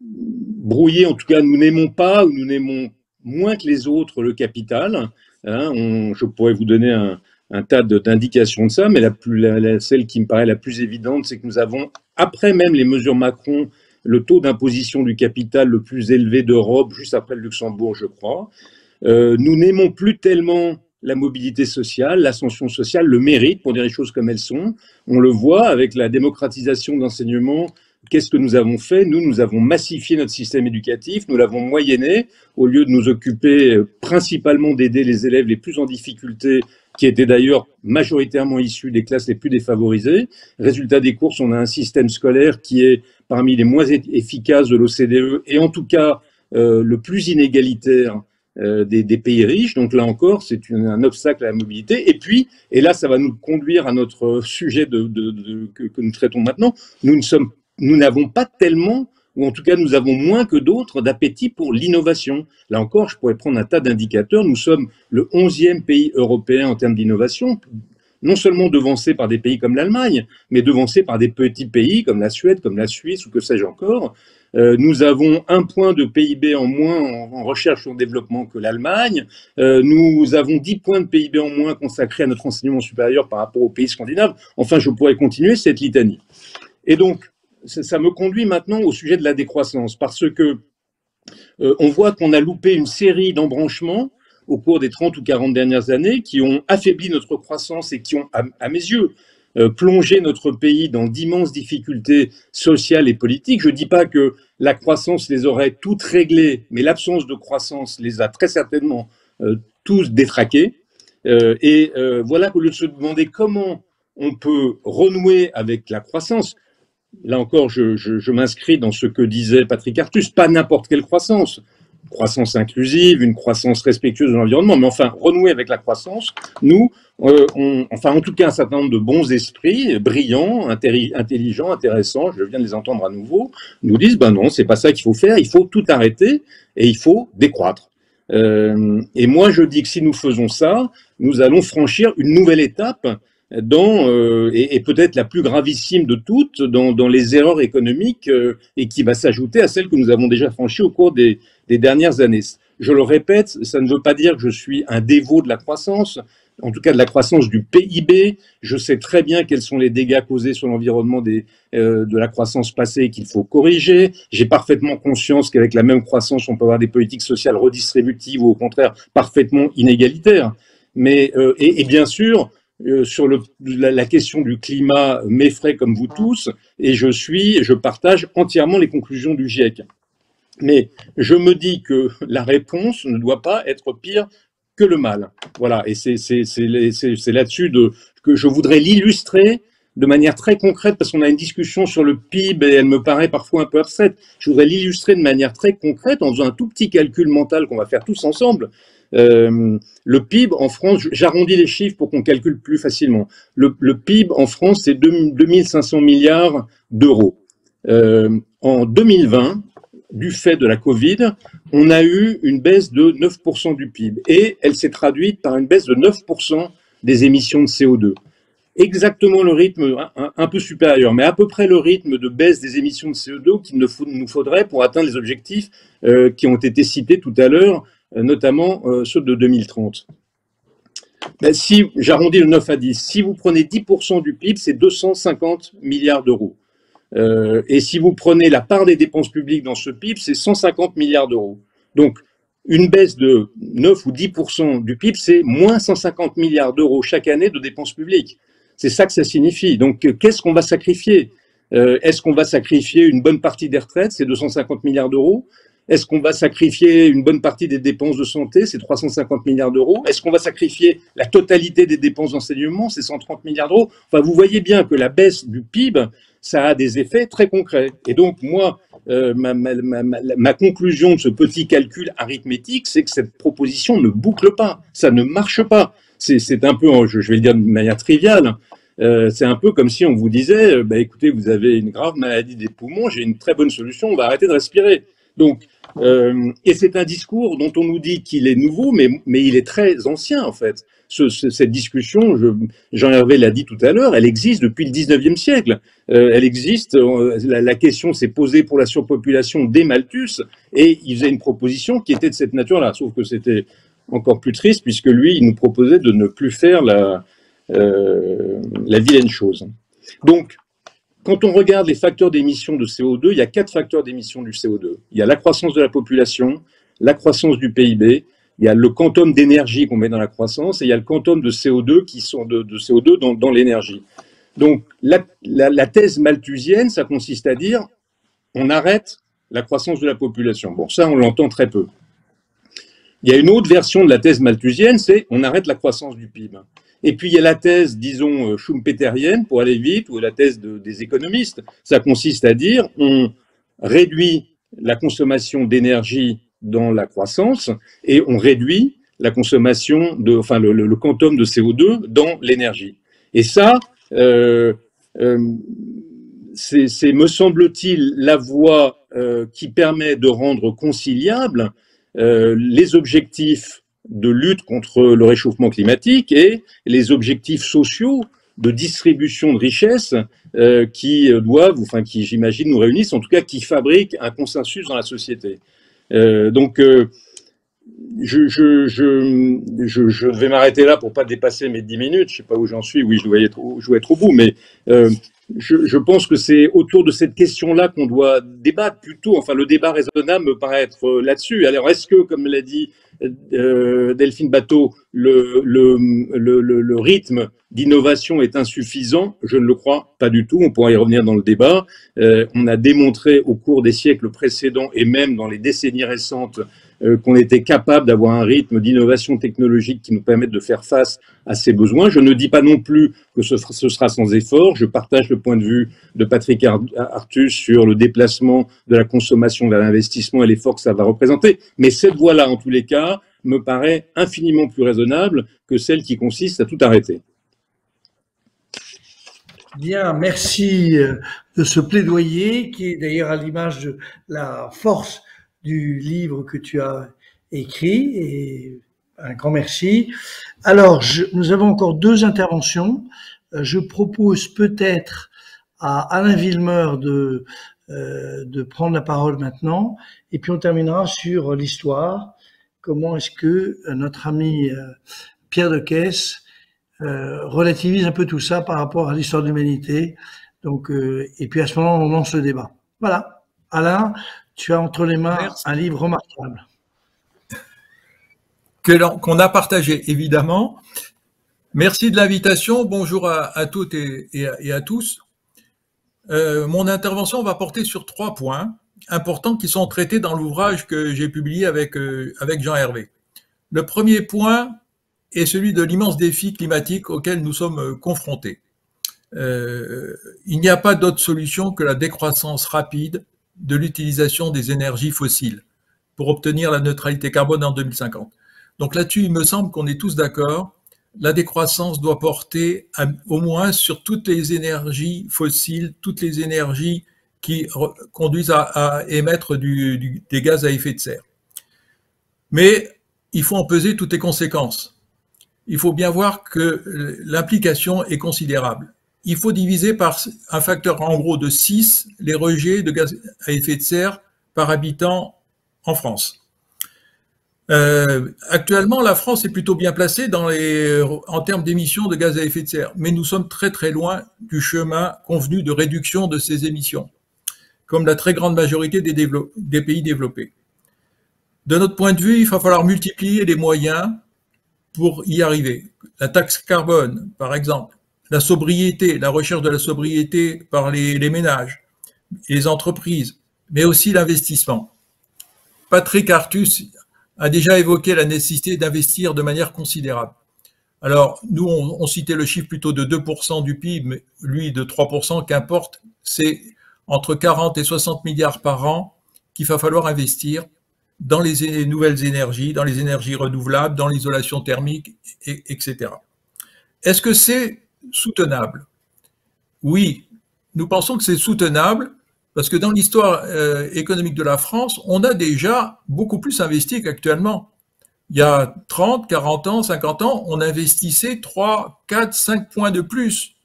brouillés, en tout cas nous n'aimons pas ou nous n'aimons moins que les autres le capital. Je pourrais vous donner un tas d'indications de ça, mais celle qui me paraît la plus évidente, c'est que nous avons, après même les mesures Macron, le taux d'imposition du capital le plus élevé d'Europe, juste après le Luxembourg, je crois. Nous n'aimons plus tellement la mobilité sociale, l'ascension sociale, le mérite, pour dire les choses comme elles sont. On le voit avec la démocratisation de l'enseignement. Qu'est-ce que nous avons fait? Nous avons massifié notre système éducatif, nous l'avons moyenné, au lieu de nous occuper principalement d'aider les élèves les plus en difficulté, qui étaient d'ailleurs majoritairement issus des classes les plus défavorisées. Résultat des courses, on a un système scolaire qui est parmi les moins efficaces de l'OCDE, et en tout cas le plus inégalitaire des pays riches. Donc là encore, c'est un obstacle à la mobilité. Et puis, et là, ça va nous conduire à notre sujet que nous traitons maintenant. Nous n'avons pas tellement, ou en tout cas, nous avons moins que d'autres d'appétit pour l'innovation. Là encore, je pourrais prendre un tas d'indicateurs. Nous sommes le 11e pays européen en termes d'innovation, non seulement devancé par des pays comme l'Allemagne, mais devancé par des petits pays comme la Suède, comme la Suisse, ou que sais-je encore. Nous avons 1 point de PIB en moins en recherche et en développement que l'Allemagne. Nous avons 10 points de PIB en moins consacrés à notre enseignement supérieur par rapport aux pays scandinaves. Enfin, je pourrais continuer cette litanie. Et donc, ça me conduit maintenant au sujet de la décroissance, parce que on voit qu'on a loupé une série d'embranchements au cours des 30 ou 40 dernières années qui ont affaibli notre croissance et qui ont, à mes yeux, plongé notre pays dans d'immenses difficultés sociales et politiques. Je ne dis pas que la croissance les aurait toutes réglées, mais l'absence de croissance les a très certainement tous détraqués. Voilà qu'au lieu de se demander comment on peut renouer avec la croissance, là encore, je m'inscris dans ce que disait Patrick Artus, pas n'importe quelle croissance, croissance inclusive, une croissance respectueuse de l'environnement, mais enfin, renouer avec la croissance, nous, enfin, en tout cas, un certain nombre de bons esprits, brillants, intelligents, intéressants, je viens de les entendre à nouveau, nous disent, ben non, c'est pas ça qu'il faut faire, il faut tout arrêter et il faut décroître. Et moi, je dis que si nous faisons ça, nous allons franchir une nouvelle étape et peut-être la plus gravissime de toutes, dans les erreurs économiques et qui va s'ajouter à celles que nous avons déjà franchies au cours des dernières années. Je le répète, ça ne veut pas dire que je suis un dévot de la croissance, en tout cas de la croissance du PIB. Je sais très bien quels sont les dégâts causés sur l'environnement de la croissance passée qu'il faut corriger. J'ai parfaitement conscience qu'avec la même croissance, on peut avoir des politiques sociales redistributives ou au contraire parfaitement inégalitaires. Mais, et bien sûr, sur la question du climat m'effraie comme vous tous, et je partage entièrement les conclusions du GIEC. Mais je me dis que la réponse ne doit pas être pire que le mal. Voilà, et c'est là-dessus que je voudrais l'illustrer de manière très concrète, parce qu'on a une discussion sur le PIB et elle me paraît parfois un peu abstraite. Je voudrais l'illustrer de manière très concrète en faisant un tout petit calcul mental qu'on va faire tous ensemble. Le PIB en France, j'arrondis les chiffres pour qu'on calcule plus facilement. Le PIB en France, c'est 2500 milliards d'euros. En 2020, du fait de la Covid, on a eu une baisse de 9% du PIB et elle s'est traduite par une baisse de 9% des émissions de CO2. Exactement le rythme, un peu supérieur, mais à peu près le rythme de baisse des émissions de CO2 qu'il nous faudrait pour atteindre les objectifs qui ont été cités tout à l'heure, notamment ceux de 2030. Ben, si j'arrondis le 9 à 10, si vous prenez 10% du PIB, c'est 250 milliards d'euros. Et si vous prenez la part des dépenses publiques dans ce PIB, c'est 150 milliards d'euros. Donc, une baisse de 9 ou 10% du PIB, c'est moins 150 milliards d'euros chaque année de dépenses publiques. C'est ça que ça signifie. Donc, qu'est-ce qu'on va sacrifier? Est-ce qu'on va sacrifier une bonne partie des retraites, c'est 250 milliards d'euros? Est-ce qu'on va sacrifier une bonne partie des dépenses de santé, c'est 350 milliards d'euros? Est-ce qu'on va sacrifier la totalité des dépenses d'enseignement, c'est 130 milliards d'euros? Enfin, vous voyez bien que la baisse du PIB, ça a des effets très concrets. Et donc, moi, ma conclusion de ce petit calcul arithmétique, c'est que cette proposition ne boucle pas, ça ne marche pas. C'est un peu, je vais le dire de manière triviale, c'est un peu comme si on vous disait, bah, écoutez, vous avez une grave maladie des poumons, j'ai une très bonne solution, on va arrêter de respirer. Donc, et c'est un discours dont on nous dit qu'il est nouveau, mais il est très ancien en fait. Cette discussion, Jean-Hervé l'a dit tout à l'heure, elle existe depuis le 19e siècle. Elle existe, la question s'est posée pour la surpopulation dès Malthus, et il faisait une proposition qui était de cette nature-là, sauf que c'était encore plus triste, puisque lui, il nous proposait de ne plus faire la vilaine chose. Donc, quand on regarde les facteurs d'émission de CO2, il y a 4 facteurs d'émission du CO2. Il y a la croissance de la population, la croissance du PIB, il y a le quantum d'énergie qu'on met dans la croissance, et il y a le quantum de CO2 qui sont de CO2 dans l'énergie. Donc, la thèse malthusienne, ça consiste à dire on arrête la croissance de la population. Bon, ça, on l'entend très peu. Il y a une autre version de la thèse malthusienne, c'est on arrête la croissance du PIB. Et puis il y a la thèse, disons, schumpeterienne, pour aller vite, ou la thèse des économistes. Ça consiste à dire on réduit la consommation d'énergie dans la croissance et on réduit la consommation enfin le quantum de CO2 dans l'énergie. Et ça, c'est, me semble-t-il, la voie qui permet de rendre conciliables les objectifs de lutte contre le réchauffement climatique et les objectifs sociaux de distribution de richesses qui doivent, enfin qui j'imagine nous réunissent, en tout cas qui fabriquent un consensus dans la société. Donc je vais m'arrêter là pour pas dépasser mes 10 minutes. Je sais pas où j'en suis. Oui, je dois être au bout, mais je pense que c'est autour de cette question-là qu'on doit débattre plutôt. Enfin, le débat raisonnable me paraît être là-dessus. Alors, est-ce que, comme l'a dit Delphine Batho, le rythme d'innovation est insuffisant? Je ne le crois pas du tout. On pourra y revenir dans le débat. On a démontré au cours des siècles précédents et même dans les décennies récentes qu'on était capable d'avoir un rythme d'innovation technologique qui nous permette de faire face à ces besoins. Je ne dis pas non plus que ce sera sans effort. Je partage le point de vue de Patrick Artus sur le déplacement de la consommation vers l'investissement et l'effort que ça va représenter. Mais cette voie-là, en tous les cas, me paraît infiniment plus raisonnable que celle qui consiste à tout arrêter. Bien, merci de ce plaidoyer qui est d'ailleurs à l'image de la force du livre que tu as écrit, et un grand merci. Alors, nous avons encore 2 interventions. Je propose peut-être à Alain Villemeur de prendre la parole maintenant, et puis on terminera sur l'histoire. Comment est-ce que notre ami Pierre Decaisse relativise un peu tout ça par rapport à l'histoire de l'humanité. Donc, et puis à ce moment, on lance le débat. Voilà. Alain, tu as entre les mains un livre remarquable. Qu'on a partagé, évidemment. Merci de l'invitation. Bonjour à toutes et à tous. Mon intervention va porter sur 3 points importants qui sont traités dans l'ouvrage que j'ai publié avec Jean Hervé. Le premier point est celui de l'immense défi climatique auquel nous sommes confrontés. Il n'y a pas d'autre solution que la décroissance rapide de l'utilisation des énergies fossiles pour obtenir la neutralité carbone en 2050. Donc là-dessus, il me semble qu'on est tous d'accord. La décroissance doit porter au moins sur toutes les énergies fossiles, toutes les énergies qui conduisent à émettre des gaz à effet de serre. Mais il faut en peser toutes les conséquences. Il faut bien voir que l'implication est considérable. Il faut diviser par un facteur en gros de 6 les rejets de gaz à effet de serre par habitant en France. Actuellement, la France est plutôt bien placée en termes d'émissions de gaz à effet de serre, mais nous sommes très très loin du chemin convenu de réduction de ces émissions, comme la très grande majorité des pays développés. De notre point de vue, il va falloir multiplier les moyens pour y arriver. La taxe carbone, par exemple, la sobriété, la recherche de la sobriété par les ménages, les entreprises, mais aussi l'investissement. Patrick Artus a déjà évoqué la nécessité d'investir de manière considérable. Alors, nous, on citait le chiffre plutôt de 2% du PIB, mais lui de 3%, qu'importe, c'est entre 40 et 60 milliards par an qu'il va falloir investir dans les nouvelles énergies, dans les énergies renouvelables, dans l'isolation thermique, etc. Est-ce que c'est soutenable? Oui, nous pensons que c'est soutenable parce que dans l'histoire économique de la France, on a déjà beaucoup plus investi qu'actuellement. Il y a 30, 40 ans, 50 ans, on investissait 3, 4, 5 points de plus.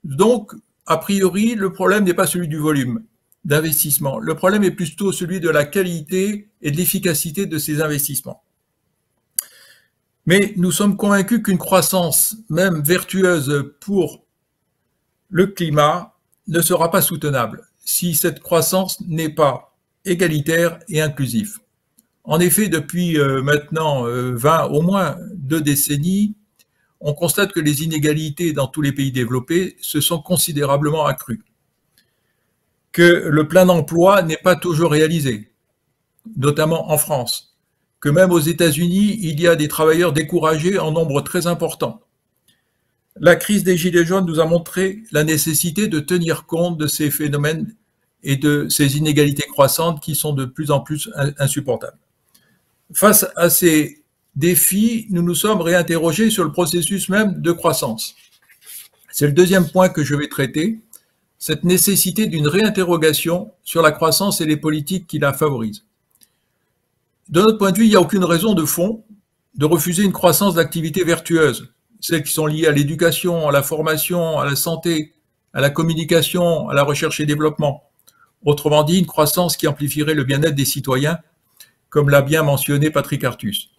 Donc, a priori, le problème n'est pas celui du volume d'investissement. Le problème est plutôt celui de la qualité et de l'efficacité de ces investissements. Mais nous sommes convaincus qu'une croissance, même vertueuse pour le climat, ne sera pas soutenable si cette croissance n'est pas égalitaire et inclusive. En effet, depuis maintenant au moins 2 décennies, on constate que les inégalités dans tous les pays développés se sont considérablement accrues, que le plein emploi n'est pas toujours réalisé, notamment en France, que même aux États-Unis, il y a des travailleurs découragés en nombre très important. La crise des Gilets jaunes nous a montré la nécessité de tenir compte de ces phénomènes et de ces inégalités croissantes qui sont de plus en plus insupportables. Face à ces défis, nous nous sommes réinterrogés sur le processus même de croissance. C'est le deuxième point que je vais traiter, cette nécessité d'une réinterrogation sur la croissance et les politiques qui la favorisent. De notre point de vue, il n'y a aucune raison de fond de refuser une croissance d'activités vertueuses, celles qui sont liées à l'éducation, à la formation, à la santé, à la communication, à la recherche et développement. Autrement dit, une croissance qui amplifierait le bien-être des citoyens, comme l'a bien mentionné Patrick Artus.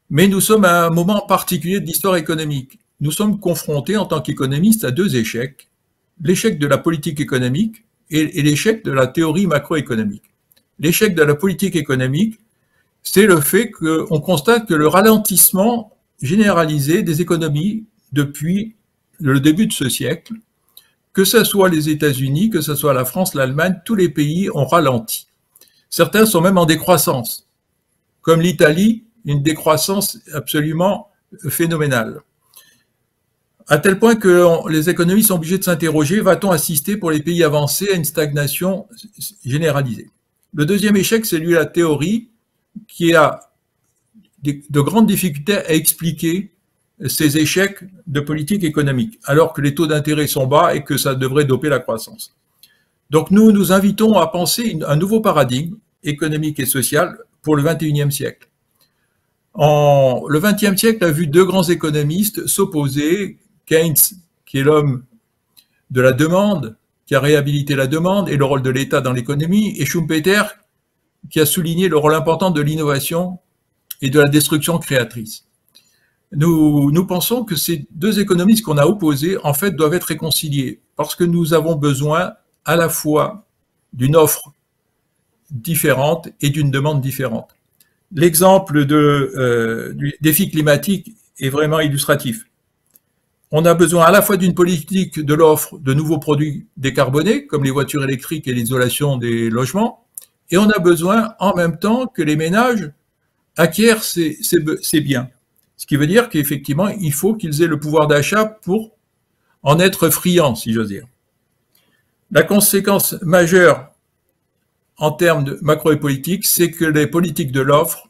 Mais nous sommes à un moment particulier de l'histoire économique. Nous sommes confrontés en tant qu'économistes à deux échecs, l'échec de la politique économique et l'échec de la théorie macroéconomique. L'échec de la politique économique, c'est le fait qu'on constate que le ralentissement généralisé des économies depuis le début de ce siècle, que ce soit les États-Unis, que ce soit la France, l'Allemagne, tous les pays ont ralenti. Certains sont même en décroissance, comme l'Italie, une décroissance absolument phénoménale. À tel point que les économistes sont obligés de s'interroger, va-t-on assister pour les pays avancés à une stagnation généralisée? Le deuxième échec, c'est lui la théorie, qui a de grandes difficultés à expliquer ces échecs de politique économique, alors que les taux d'intérêt sont bas et que ça devrait doper la croissance. Donc nous nous invitons à penser un nouveau paradigme économique et social pour le XXIe siècle. Le XXe siècle a vu deux grands économistes s'opposer, Keynes, qui est l'homme de la demande, qui a réhabilité la demande et le rôle de l'État dans l'économie, et Schumpeter, qui a souligné le rôle important de l'innovation et de la destruction créatrice. Nous pensons que ces deux économistes qu'on a opposés, en fait, doivent être réconciliés, parce que nous avons besoin à la fois d'une offre différente et d'une demande différente. L'exemple du défi climatique est vraiment illustratif. On a besoin à la fois d'une politique de l'offre de nouveaux produits décarbonés, comme les voitures électriques et l'isolation des logements, et on a besoin en même temps que les ménages acquièrent ces biens. Ce qui veut dire qu'effectivement, il faut qu'ils aient le pouvoir d'achat pour en être friands, si j'ose dire. La conséquence majeure en termes de macro et politique, c'est que les politiques de l'offre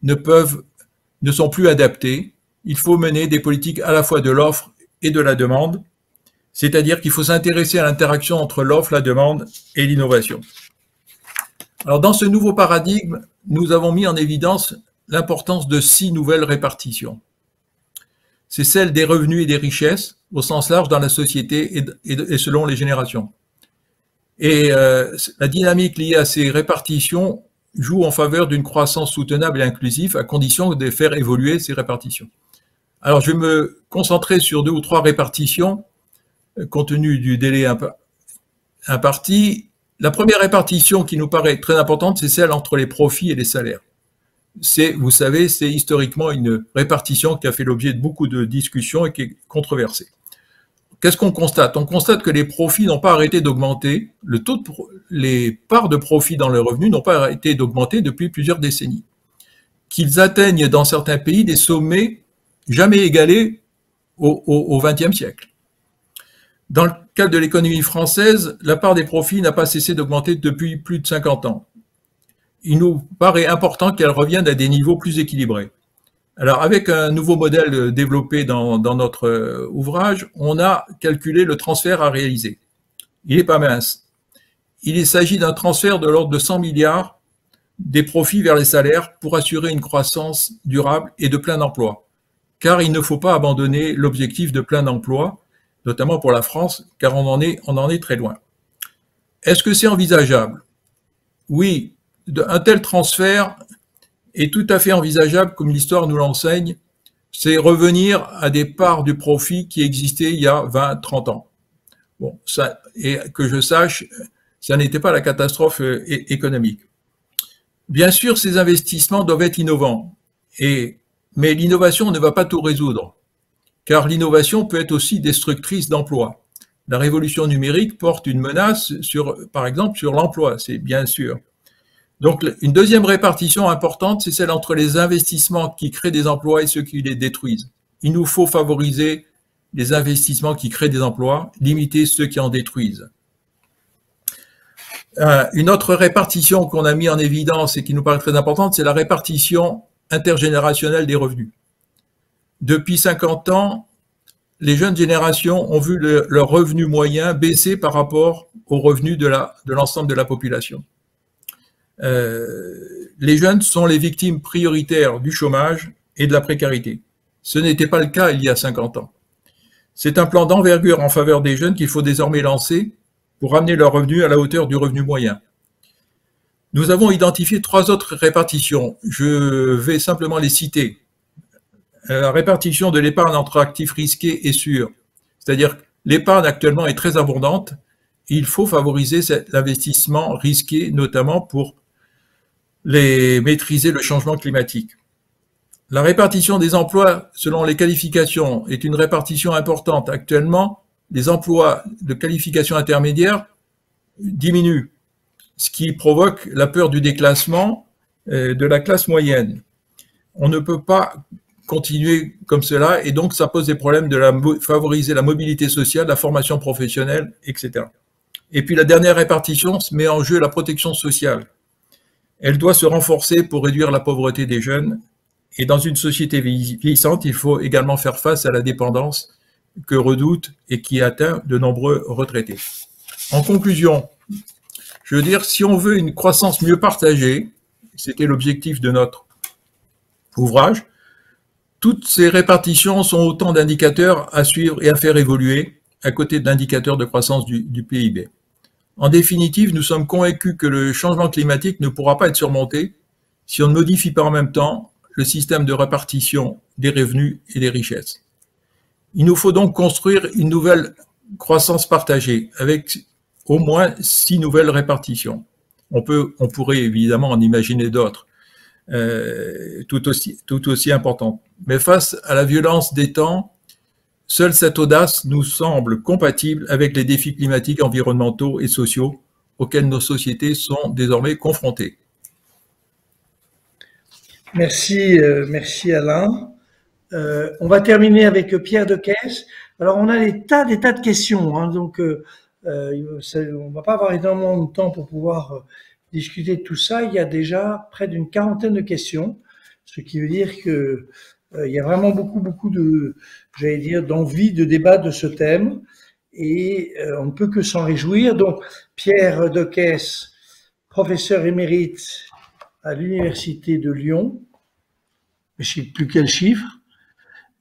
ne sont plus adaptées. Il faut mener des politiques à la fois de l'offre et de la demande, c'est-à-dire qu'il faut s'intéresser à l'interaction entre l'offre, la demande et l'innovation. Alors, dans ce nouveau paradigme, nous avons mis en évidence l'importance de 6 nouvelles répartitions. C'est celle des revenus et des richesses, au sens large, dans la société et selon les générations. Et la dynamique liée à ces répartitions joue en faveur d'une croissance soutenable et inclusive, à condition de faire évoluer ces répartitions. Alors, je vais me concentrer sur 2 ou 3 répartitions, compte tenu du délai imparti. La première répartition qui nous paraît très importante, c'est celle entre les profits et les salaires. Vous savez, c'est historiquement une répartition qui a fait l'objet de beaucoup de discussions et qui est controversée. Qu'est-ce qu'on constate? On constate que les profits n'ont pas arrêté d'augmenter, les parts de profit dans le revenu n'ont pas arrêté d'augmenter depuis plusieurs décennies. Qu'ils atteignent dans certains pays des sommets jamais égalés au XXe siècle. Dans le cas de l'économie française, la part des profits n'a pas cessé d'augmenter depuis plus de 50 ans. Il nous paraît important qu'elle revienne à des niveaux plus équilibrés. Alors, avec un nouveau modèle développé dans notre ouvrage, on a calculé le transfert à réaliser. Il n'est pas mince. Il s'agit d'un transfert de l'ordre de 100 milliards des profits vers les salaires pour assurer une croissance durable et de plein emploi. Car il ne faut pas abandonner l'objectif de plein emploi, notamment pour la France, car on en est très loin. Est-ce que c'est envisageable? Oui, un tel transfert est tout à fait envisageable, comme l'histoire nous l'enseigne, c'est revenir à des parts du profit qui existaient il y a 20, 30 ans. Bon, ça, et que je sache, ça n'était pas la catastrophe économique. Bien sûr, ces investissements doivent être innovants, mais l'innovation ne va pas tout résoudre, car l'innovation peut être aussi destructrice d'emplois. La révolution numérique porte une menace, par exemple, sur l'emploi, c'est bien sûr. Donc, une deuxième répartition importante, c'est celle entre les investissements qui créent des emplois et ceux qui les détruisent. Il nous faut favoriser les investissements qui créent des emplois, limiter ceux qui en détruisent. Une autre répartition qu'on a mis en évidence et qui nous paraît très importante, c'est la répartition intergénérationnelle des revenus. Depuis 50 ans, les jeunes générations ont vu leur revenu moyen baisser par rapport aux revenus de l'ensemble de la population. Les jeunes sont les victimes prioritaires du chômage et de la précarité. Ce n'était pas le cas il y a 50 ans. C'est un plan d'envergure en faveur des jeunes qu'il faut désormais lancer pour ramener leur revenu à la hauteur du revenu moyen. Nous avons identifié 3 autres répartitions. Je vais simplement les citer. La répartition de l'épargne entre actifs risqués et sûrs. C'est-à-dire que l'épargne actuellement est très abondante. Il faut favoriser l'investissement risqué, notamment pour maîtriser le changement climatique. La répartition des emplois selon les qualifications est une répartition importante. Actuellement, les emplois de qualification intermédiaire diminuent, ce qui provoque la peur du déclassement de la classe moyenne. On ne peut pas continuer comme cela et donc ça pose des problèmes de favoriser la mobilité sociale, la formation professionnelle, etc. Et puis la dernière répartition met en jeu la protection sociale. Elle doit se renforcer pour réduire la pauvreté des jeunes. Et dans une société vieillissante, il faut également faire face à la dépendance que redoute et qui atteint de nombreux retraités. En conclusion, je veux dire, si on veut une croissance mieux partagée, c'était l'objectif de notre ouvrage, toutes ces répartitions sont autant d'indicateurs à suivre et à faire évoluer à côté d'indicateurs de croissance du PIB. En définitive, nous sommes convaincus que le changement climatique ne pourra pas être surmonté si on ne modifie pas en même temps le système de répartition des revenus et des richesses. Il nous faut donc construire une nouvelle croissance partagée avec au moins 6 nouvelles répartitions. On pourrait évidemment en imaginer d'autres, tout aussi importantes. Mais face à la violence des temps, seule cette audace nous semble compatible avec les défis climatiques, environnementaux et sociaux auxquels nos sociétés sont désormais confrontées. Merci, merci Alain. On va terminer avec Pierre Decaisse. Alors, on a des tas de questions, hein, donc on va pas avoir énormément de temps pour pouvoir discuter de tout ça. Il y a déjà près d'une 40aine de questions, ce qui veut dire que il y a vraiment beaucoup de, j'allais dire, d'envie de débat de ce thème, et on ne peut que s'en réjouir. Donc, Pierre Decaisse, professeur émérite à l'Université de Lyon, je ne sais plus quel chiffre,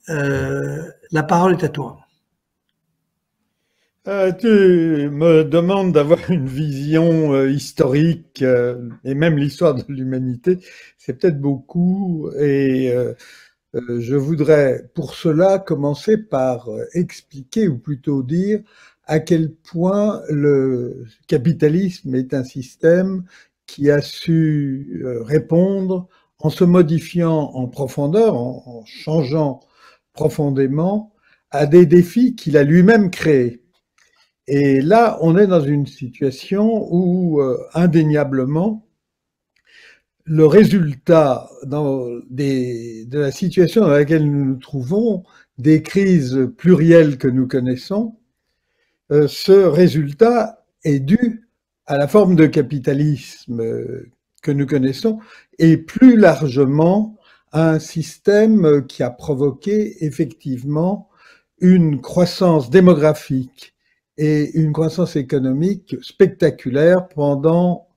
la parole est à toi. Tu me demandes d'avoir une vision historique et même l'histoire de l'humanité, c'est peut-être beaucoup, et je voudrais pour cela commencer par expliquer, ou plutôt dire, à quel point le capitalisme est un système qui a su répondre en se modifiant en profondeur, en changeant profondément à des défis qu'il a lui-même créés. Et là, on est dans une situation où, indéniablement, le résultat de la situation dans laquelle nous nous trouvons, des crises plurielles que nous connaissons, ce résultat est dû à la forme de capitalisme que nous connaissons et plus largement à un système qui a provoqué effectivement une croissance démographique et une croissance économique spectaculaire pendant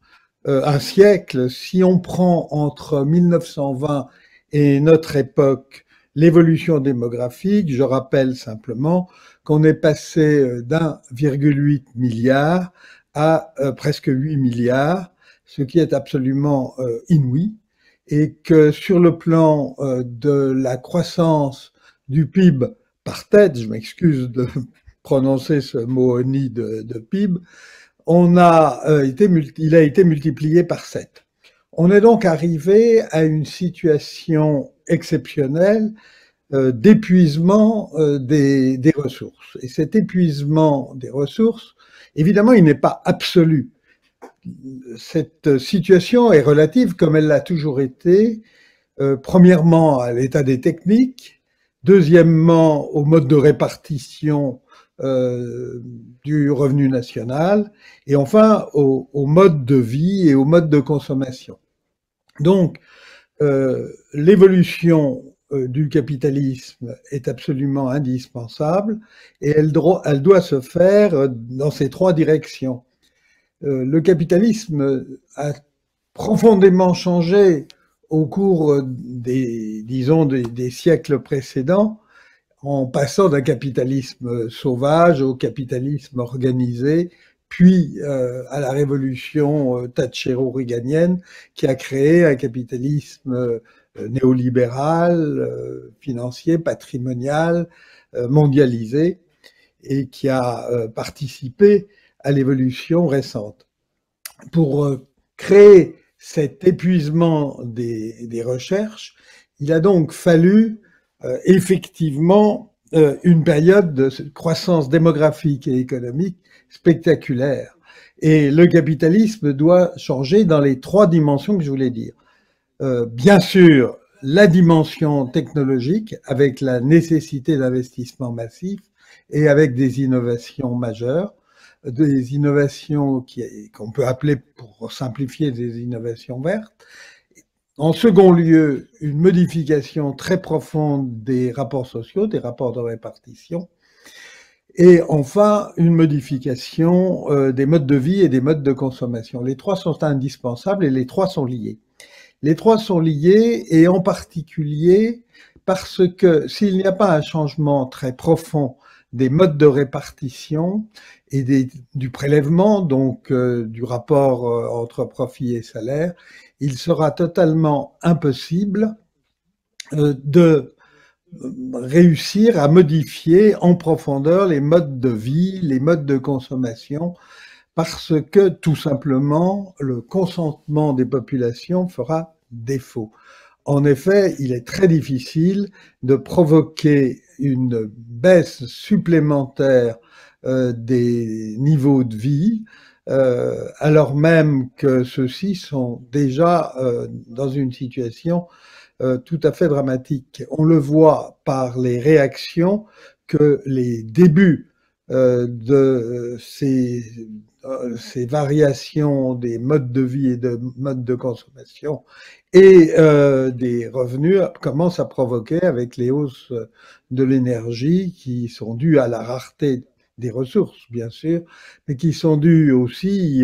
un siècle. Si on prend entre 1920 et notre époque l'évolution démographique, je rappelle simplement qu'on est passé d'1,8 milliard à presque 8 milliards, ce qui est absolument inouï, et que sur le plan de la croissance du PIB par tête, je m'excuse de prononcer ce mot ni de PIB, il a été multiplié par 7. On est donc arrivé à une situation exceptionnelle d'épuisement des ressources. Et cet épuisement des ressources, évidemment, il n'est pas absolu. Cette situation est relative, comme elle l'a toujours été, premièrement à l'état des techniques, deuxièmement au mode de répartition du revenu national, et enfin au mode de vie et au mode de consommation. Donc, l'évolution du capitalisme est absolument indispensable et elle doit se faire dans ces trois directions. Le capitalisme a profondément changé au cours disons, des siècles précédents, en passant d'un capitalisme sauvage au capitalisme organisé, puis à la révolution thatchéro-reaganienne qui a créé un capitalisme néolibéral, financier, patrimonial, mondialisé, et qui a participé à l'évolution récente. Pour créer cet épuisement des recherches, il a donc fallu effectivement une période de croissance démographique et économique spectaculaire. Et le capitalisme doit changer dans les trois dimensions que je voulais dire. Bien sûr, la dimension technologique, avec la nécessité d'investissement massif et avec des innovations majeures, des innovations qu'on peut appeler, pour simplifier, des innovations vertes. En second lieu, une modification très profonde des rapports sociaux, des rapports de répartition. Et enfin, une modification des modes de vie et des modes de consommation. Les trois sont indispensables et les trois sont liés. Les trois sont liés, et en particulier parce que s'il n'y a pas un changement très profond des modes de répartition et du prélèvement, donc du rapport entre profit et salaire, il sera totalement impossible de réussir à modifier en profondeur les modes de vie, les modes de consommation, parce que tout simplement le consentement des populations fera défaut. En effet, il est très difficile de provoquer une baisse supplémentaire des niveaux de vie, alors même que ceux-ci sont déjà dans une situation tout à fait dramatique. On le voit par les réactions que les débuts de ces variations des modes de vie et de modes de consommation et des revenus commencent à provoquer avec les hausses de l'énergie qui sont dues à la rareté des ressources, bien sûr, mais qui sont dues aussi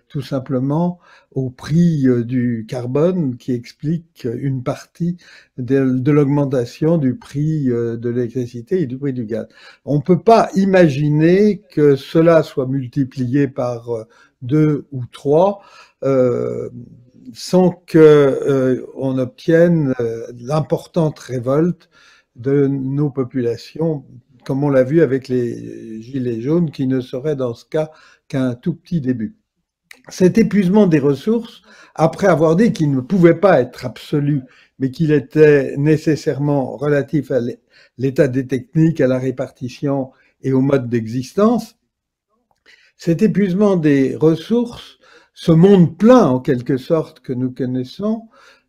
tout simplement au prix du carbone qui explique une partie de l'augmentation du prix de l'électricité et du prix du gaz. On ne peut pas imaginer que cela soit multiplié par 2 ou 3 sans qu'on obtienne l'importante révolte de nos populations, comme on l'a vu avec les gilets jaunes, qui ne serait dans ce cas qu'un tout petit début. Cet épuisement des ressources, après avoir dit qu'il ne pouvait pas être absolu, mais qu'il était nécessairement relatif à l'état des techniques, à la répartition et au mode d'existence, cet épuisement des ressources, ce monde plein en quelque sorte que nous connaissons,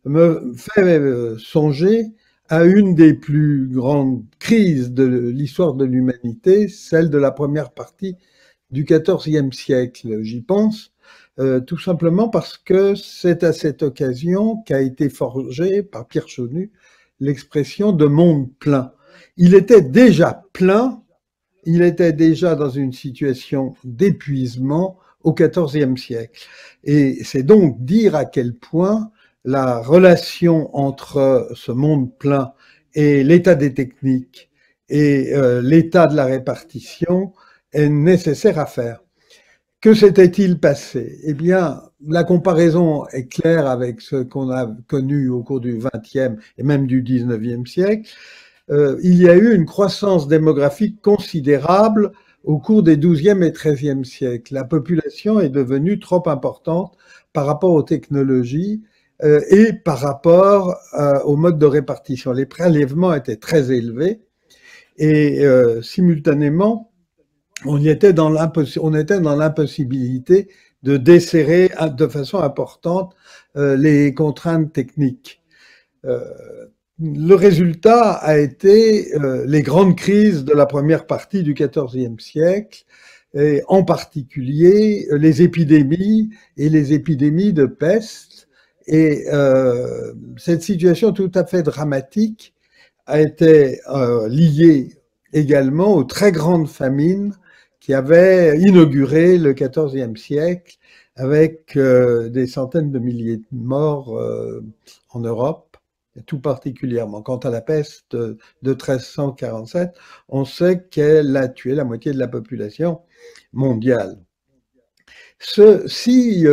me fait songer à une des plus grandes crises de l'histoire de l'humanité, celle de la première partie du XIVe siècle. J'y pense tout simplement parce que c'est à cette occasion qu'a été forgée par Pierre Chaunu l'expression de monde plein. Il était déjà plein, il était déjà dans une situation d'épuisement au XIVe siècle. Et c'est donc dire à quel point la relation entre ce monde plein et l'état des techniques et l'état de la répartition est nécessaire à faire. Que s'était-il passé? Eh bien, la comparaison est claire avec ce qu'on a connu au cours du XXe et même du XIXe siècle. Il y a eu une croissance démographique considérable au cours des XIIe et XIIIe siècles. La population est devenue trop importante par rapport aux technologies et par rapport au mode de répartition. Les prélèvements étaient très élevés et simultanément, on était dans l'impossibilité de desserrer de façon importante les contraintes techniques. le résultat a été les grandes crises de la première partie du XIVe siècle, et en particulier les épidémies et les épidémies de peste. Et cette situation tout à fait dramatique a été liée également aux très grandes famines qui avaient inauguré le XIVe siècle avec des centaines de milliers de morts en Europe, tout particulièrement. Quant à la peste de 1347, on sait qu'elle a tué la moitié de la population mondiale. Ceci,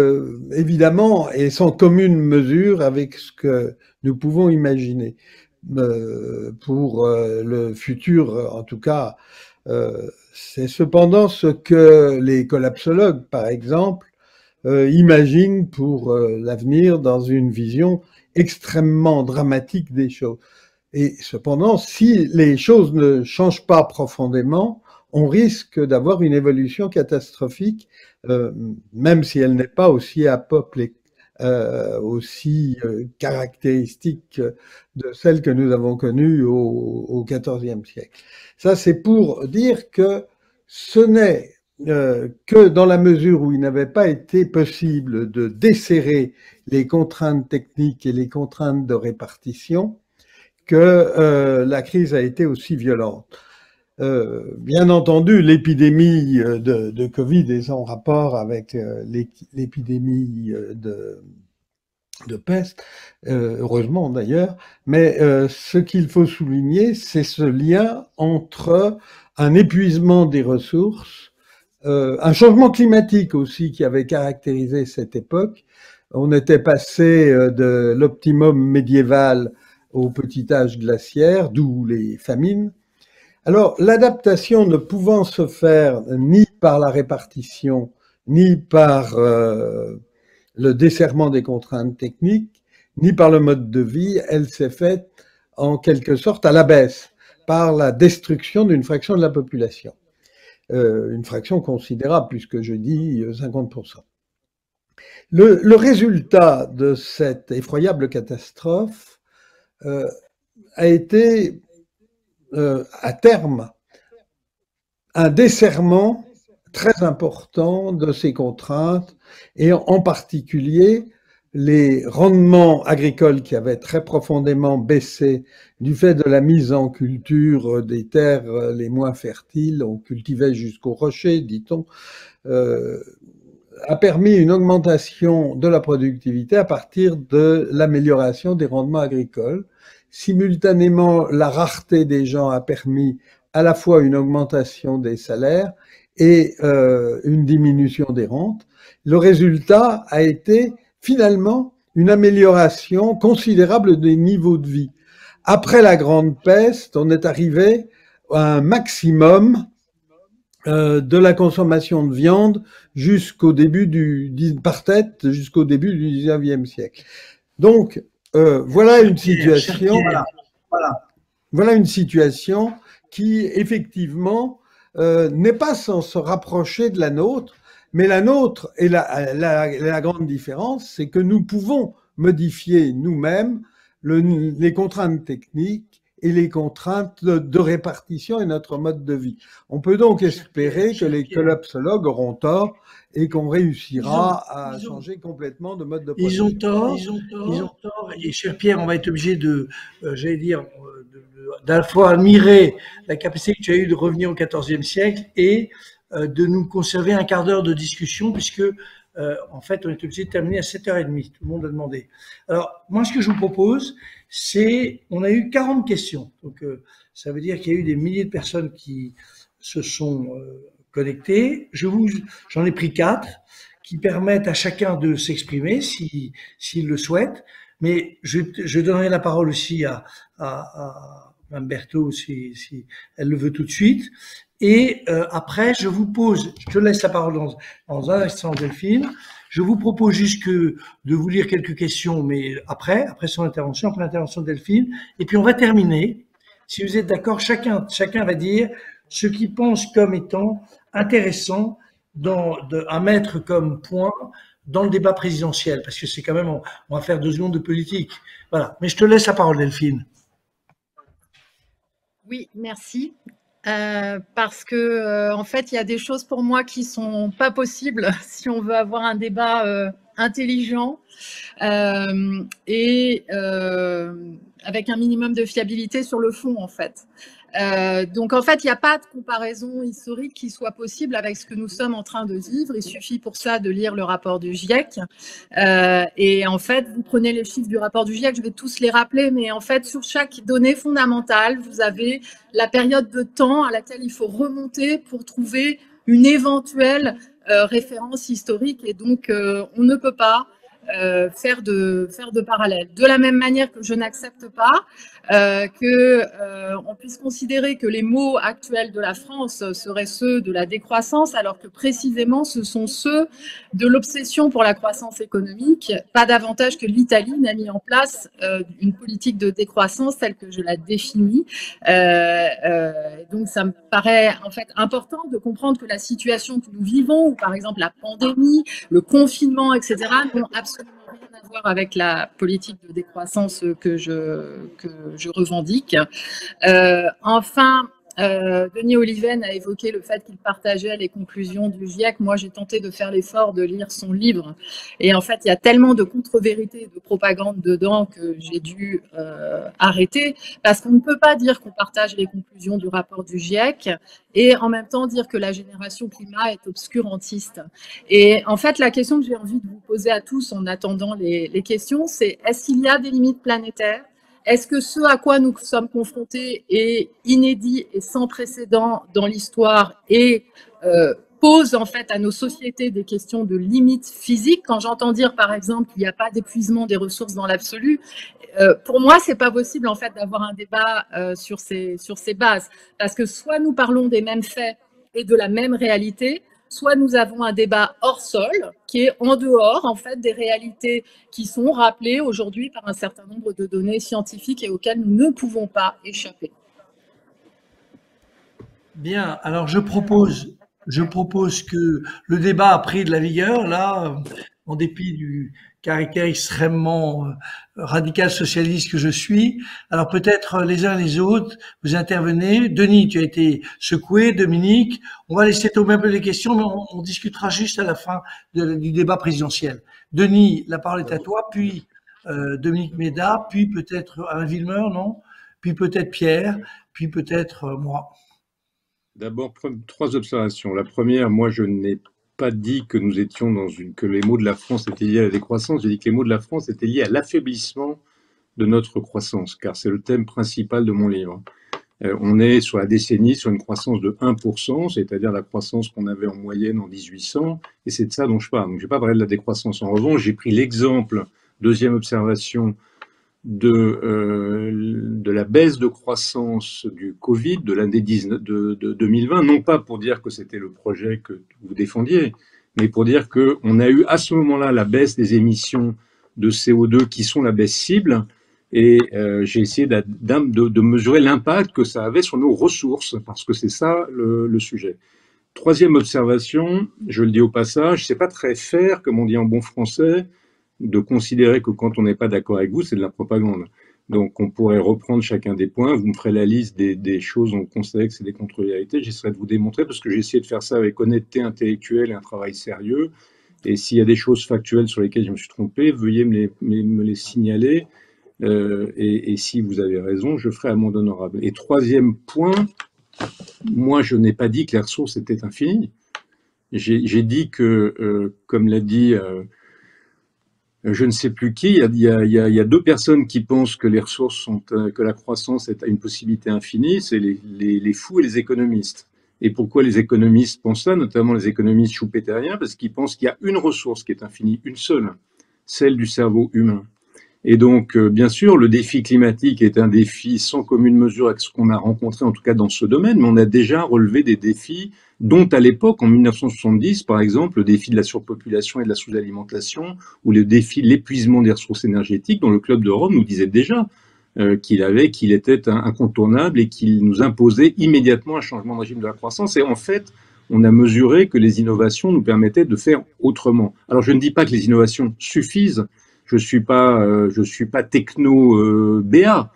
évidemment, est sans commune mesure avec ce que nous pouvons imaginer pour le futur, en tout cas. C'est cependant ce que les collapsologues, par exemple, imaginent pour l'avenir dans une vision extrêmement dramatique des choses. Et cependant, si les choses ne changent pas profondément, on risque d'avoir une évolution catastrophique, même si elle n'est pas aussi apoplectique, aussi caractéristique de celle que nous avons connue au XIVe siècle. Ça, c'est pour dire que ce n'est que dans la mesure où il n'avait pas été possible de desserrer les contraintes techniques et les contraintes de répartition que la crise a été aussi violente. Bien entendu, l'épidémie de Covid est en rapport avec l'épidémie de peste, heureusement d'ailleurs, mais ce qu'il faut souligner, c'est ce lien entre un épuisement des ressources, un changement climatique aussi qui avait caractérisé cette époque. On était passé de l'optimum médiéval au petit âge glaciaire, d'où les famines. Alors, l'adaptation ne pouvant se faire ni par la répartition, ni par le desserrement des contraintes techniques, ni par le mode de vie, elle s'est faite en quelque sorte à la baisse, par la destruction d'une fraction de la population. Une fraction considérable, puisque je dis 50%. Le résultat de cette effroyable catastrophe a été à terme un desserrement très important de ces contraintes et en particulier les rendements agricoles qui avaient très profondément baissé du fait de la mise en culture des terres les moins fertiles, on cultivait jusqu'au rocher, dit-on, a permis une augmentation de la productivité à partir de l'amélioration des rendements agricoles. Simultanément, la rareté des gens a permis à la fois une augmentation des salaires et une diminution des rentes. Le résultat a été finalement une amélioration considérable des niveaux de vie. Après la Grande Peste, on est arrivé à un maximum de la consommation de viande jusqu'au début par tête jusqu'au début du XIXe siècle. Donc, voilà une situation. Voilà une situation qui effectivement n'est pas sans se rapprocher de la nôtre, mais la nôtre et la grande différence, c'est que nous pouvons modifier nous-mêmes les contraintes techniques et les contraintes de répartition et notre mode de vie. On peut donc espérer que les collapsologues auront tort et qu'on réussira à changer complètement de mode de production. Ils ont tort. Et cher Pierre, on va être obligé j'allais dire, d'à la fois admirer la capacité que tu as eue de revenir au XIVe siècle et de nous conserver un quart d'heure de discussion, puisque en fait, on est obligé de terminer à 7h30. Tout le monde a demandé. Alors, moi, ce que je vous propose, on a eu 40 questions. Donc, ça veut dire qu'il y a eu des milliers de personnes qui se sont connectées. J'en ai pris 4 qui permettent à chacun de s'exprimer s'il le souhaite. Mais je donnerai la parole aussi à Mme Berthaud si elle le veut tout de suite. Et après, je te laisse la parole dans un instant, Delphine. Je vous propose juste de vous lire quelques questions, mais après son intervention, après l'intervention de Delphine. Et puis on va terminer. Si vous êtes d'accord, chacun va dire ce qu'il pense comme étant intéressant à mettre comme point dans le débat présidentiel, parce que c'est quand même, on va faire 2 secondes de politique. Voilà. Mais je te laisse la parole, Delphine. Oui, merci. Parce que, en fait, il y a des choses pour moi qui sont pas possibles si on veut avoir un débat intelligent et avec un minimum de fiabilité sur le fond, en fait. Donc, en fait, il n'y a pas de comparaison historique qui soit possible avec ce que nous sommes en train de vivre. Il suffit pour ça de lire le rapport du GIEC. Et en fait, vous prenez les chiffres du rapport du GIEC, je vais tous les rappeler, mais en fait, sur chaque donnée fondamentale, vous avez la période de temps à laquelle il faut remonter pour trouver une éventuelle référence historique. Et donc, on ne peut pas faire de parallèle. De la même manière que je n'accepte pas qu'on puisse considérer que les maux actuels de la France seraient ceux de la décroissance, alors que précisément ce sont ceux de l'obsession pour la croissance économique, pas davantage que l'Italie n'a mis en place une politique de décroissance telle que je la définis. Donc ça me paraît en fait important de comprendre que la situation que nous vivons, ou par exemple la pandémie, le confinement, etc., n'ont absolument rien à voir avec la politique de décroissance que je revendique. Enfin, Denis Oliven a évoqué le fait qu'il partageait les conclusions du GIEC. Moi, j'ai tenté de faire l'effort de lire son livre. Et en fait, il y a tellement de contre-vérités et de propagande dedans que j'ai dû arrêter. Parce qu'on ne peut pas dire qu'on partage les conclusions du rapport du GIEC et en même temps dire que la génération climat est obscurantiste. Et en fait, la question que j'ai envie de vous poser à tous en attendant les questions, c'est est-ce qu'il y a des limites planétaires ? Est-ce que ce à quoi nous sommes confrontés est inédit et sans précédent dans l'histoire et pose en fait à nos sociétés des questions de limites physiques? Quand j'entends dire par exemple qu'il n'y a pas d'épuisement des ressources dans l'absolu, pour moi c'est pas possible en fait d'avoir un débat sur ces bases, parce que soit nous parlons des mêmes faits et de la même réalité, soit nous avons un débat hors sol, qui est en dehors en fait des réalités qui sont rappelées aujourd'hui par un certain nombre de données scientifiques et auxquelles nous ne pouvons pas échapper. Bien, alors je propose que le débat a pris de la vigueur, là, en dépit du caractère extrêmement radical socialiste que je suis. Alors peut-être les uns les autres, vous intervenez. Denis, tu as été secoué. Dominique, on va laisser tomber un peu les questions, mais on discutera juste à la fin du débat présidentiel. Denis, la parole est à toi, puis Dominique Méda, puis peut-être Alain Villemeur, non? Puis peut-être Pierre, puis peut-être moi. D'abord, 3 observations. La première, moi, je n'ai pas dit que nous étions que les maux de la France étaient liés à la décroissance. J'ai dit que les maux de la France étaient liés à l'affaiblissement de notre croissance, car c'est le thème principal de mon livre. On est sur la décennie sur une croissance de 1%, c'est-à-dire la croissance qu'on avait en moyenne en 1800, et c'est de ça dont je parle. Donc, je n'ai pas parlé de la décroissance. En revanche, j'ai pris l'exemple, deuxième observation, de la baisse de croissance du Covid de l'année 2020, non pas pour dire que c'était le projet que vous défendiez, mais pour dire qu'on a eu à ce moment-là la baisse des émissions de CO2 qui sont la baisse cible, et j'ai essayé de mesurer l'impact que ça avait sur nos ressources, parce que c'est ça le sujet. Troisième observation, je le dis au passage, c'est pas très fair, comme on dit en bon français, de considérer que quand on n'est pas d'accord avec vous, c'est de la propagande. Donc, on pourrait reprendre chacun des points. Vous me ferez la liste des choses où on considère que c'est des contre-vérités. J'essaierai de vous démontrer, parce que j'ai essayé de faire ça avec honnêteté intellectuelle et un travail sérieux. Et s'il y a des choses factuelles sur lesquelles je me suis trompé, veuillez me les signaler. Et si vous avez raison, je ferai amende honorable. Et troisième point, moi, je n'ai pas dit que les ressources étaient infinies. J'ai dit que, comme l'a dit... je ne sais plus qui, il y a 2 personnes qui pensent que les ressources sont, que la croissance est une possibilité infinie, c'est les fous et les économistes. Et pourquoi les économistes pensent ça, notamment les économistes schumpeteriens? Parce qu'ils pensent qu'il y a une ressource qui est infinie, une seule, celle du cerveau humain. Et donc, bien sûr, le défi climatique est un défi sans commune mesure avec ce qu'on a rencontré, en tout cas dans ce domaine, mais on a déjà relevé des défis dont à l'époque, en 1970, par exemple, le défi de la surpopulation et de la sous-alimentation, ou le défi de l'épuisement des ressources énergétiques, dont le Club de Rome nous disait déjà qu'il était incontournable et qu'il nous imposait immédiatement un changement de régime de la croissance. Et en fait, on a mesuré que les innovations nous permettaient de faire autrement. Alors, je ne dis pas que les innovations suffisent. Je suis pas techno BA,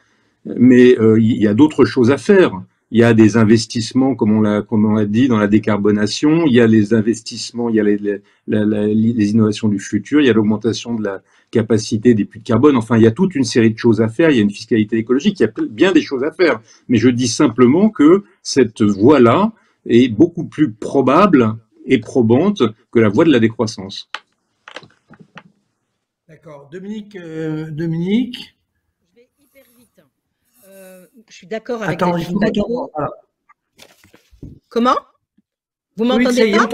mais il y a d'autres choses à faire. Il y a des investissements, comme on l'a dit, dans la décarbonation. Il y a les investissements, il y a les innovations du futur. Il y a l'augmentation de la capacité des puits de carbone. Enfin, il y a toute une série de choses à faire. Il y a une fiscalité écologique. Il y a bien des choses à faire. Mais je dis simplement que cette voie-là est beaucoup plus probable et probante que la voie de la décroissance. D'accord. Dominique. Je vais hyper vite. Je suis d'accord avec Attends, Delphine Batho. voilà. Comment? Vous Oui, m'entendez pas?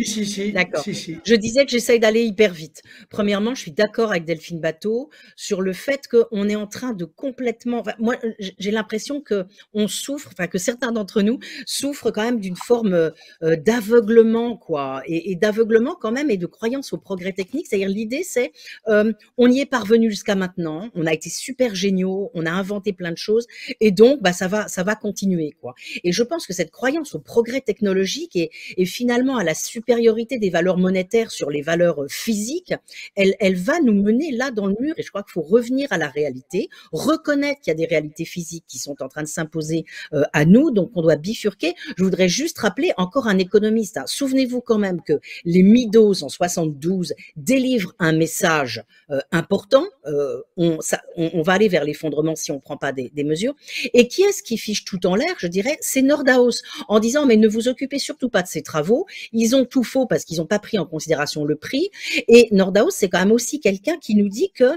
Si. D'accord. Si. Je disais que j'essaye d'aller hyper vite. Premièrement, je suis d'accord avec Delphine Batho sur le fait qu'on est en train de complètement. Enfin, moi, j'ai l'impression que on souffre, enfin que certains d'entre nous souffrent quand même d'une forme d'aveuglement, quoi, et d'aveuglement quand même et de croyance au progrès technique. C'est-à-dire l'idée, c'est on y est parvenu jusqu'à maintenant, on a été super géniaux, on a inventé plein de choses, et donc ça va continuer, quoi. Et je pense que cette croyance au progrès technologique et finalement à la supériorité des valeurs monétaires sur les valeurs physiques, elle va nous mener là dans le mur, et je crois qu'il faut revenir à la réalité, reconnaître qu'il y a des réalités physiques qui sont en train de s'imposer à nous, donc on doit bifurquer. Je voudrais juste rappeler encore un économiste, hein. Souvenez-vous quand même que les Meadows en 72 délivrent un message important, on va aller vers l'effondrement si on ne prend pas des mesures, et qui est-ce qui fiche tout en l'air? Je dirais, c'est Nordhaus, en disant mais ne vous occupez surtout pas de ces travaux, ils ont tout faux parce qu'ils n'ont pas pris en considération le prix. Et Nordhaus, c'est quand même aussi quelqu'un qui nous dit que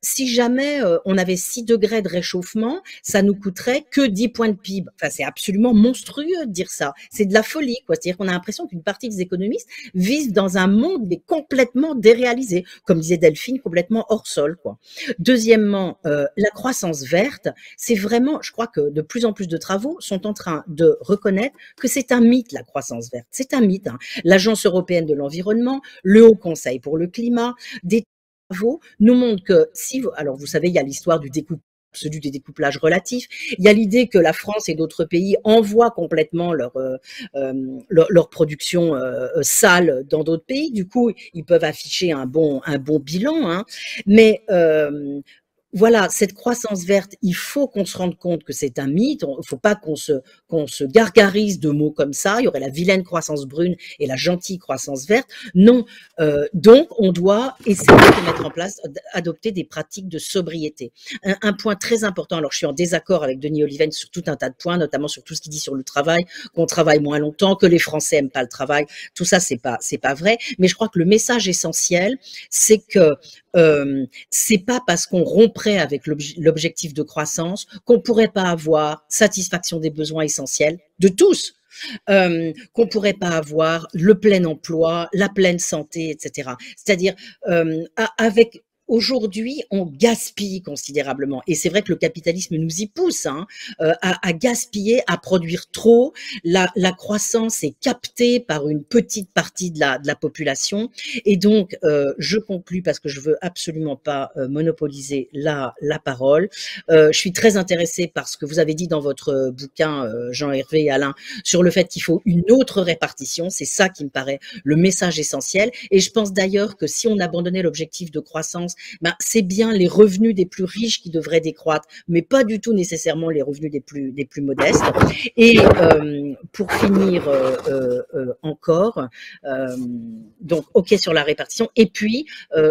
si jamais on avait 6 degrés de réchauffement, ça nous coûterait que 10 points de PIB. Enfin, c'est absolument monstrueux de dire ça. C'est de la folie, quoi. C'est-à-dire qu'on a l'impression qu'une partie des économistes vivent dans un monde mais complètement déréalisé, comme disait Delphine, complètement hors sol, quoi. Deuxièmement, la croissance verte, c'est vraiment, je crois que de plus en plus de travaux sont en train de reconnaître que c'est un mythe, la croissance verte. C'est un mythe, hein. L'Agence européenne de l'environnement, le Haut Conseil pour le climat, des travaux nous montrent que alors vous savez, il y a l'histoire du celui des découplages relatifs. Il y a l'idée que la France et d'autres pays envoient complètement leur production sale dans d'autres pays. Du coup, ils peuvent afficher un bon bilan, hein. Mais voilà, cette croissance verte, il faut qu'on se rende compte que c'est un mythe. Il ne faut pas qu'on se gargarise de mots comme ça. Il y aurait la vilaine croissance brune et la gentille croissance verte. Non. Donc, on doit essayer de mettre en place, adopter des pratiques de sobriété. Un point très important. Alors, je suis en désaccord avec Denis Oliven sur tout un tas de points, notamment sur tout ce qu'il dit sur le travail, qu'on travaille moins longtemps, que les Français aiment pas le travail. Tout ça, c'est pas vrai. Mais je crois que le message essentiel, c'est que c'est pas parce qu'on romprait avec l'objectif de croissance qu'on pourrait pas avoir satisfaction des besoins essentiels de tous, qu'on pourrait pas avoir le plein emploi, la pleine santé, etc. C'est-à-dire avec aujourd'hui, on gaspille considérablement. Et c'est vrai que le capitalisme nous y pousse, hein, à gaspiller, à produire trop. La croissance est captée par une petite partie de la population. Et donc, je conclus parce que je veux absolument pas monopoliser la parole. Je suis très intéressée par ce que vous avez dit dans votre bouquin, Jean-Hervé et Alain, sur le fait qu'il faut une autre répartition. C'est ça qui me paraît le message essentiel. Et je pense d'ailleurs que si on abandonnait l'objectif de croissance, c'est bien les revenus des plus riches qui devraient décroître, mais pas du tout nécessairement les revenus des plus modestes. Et pour finir encore, donc ok sur la répartition. Et puis,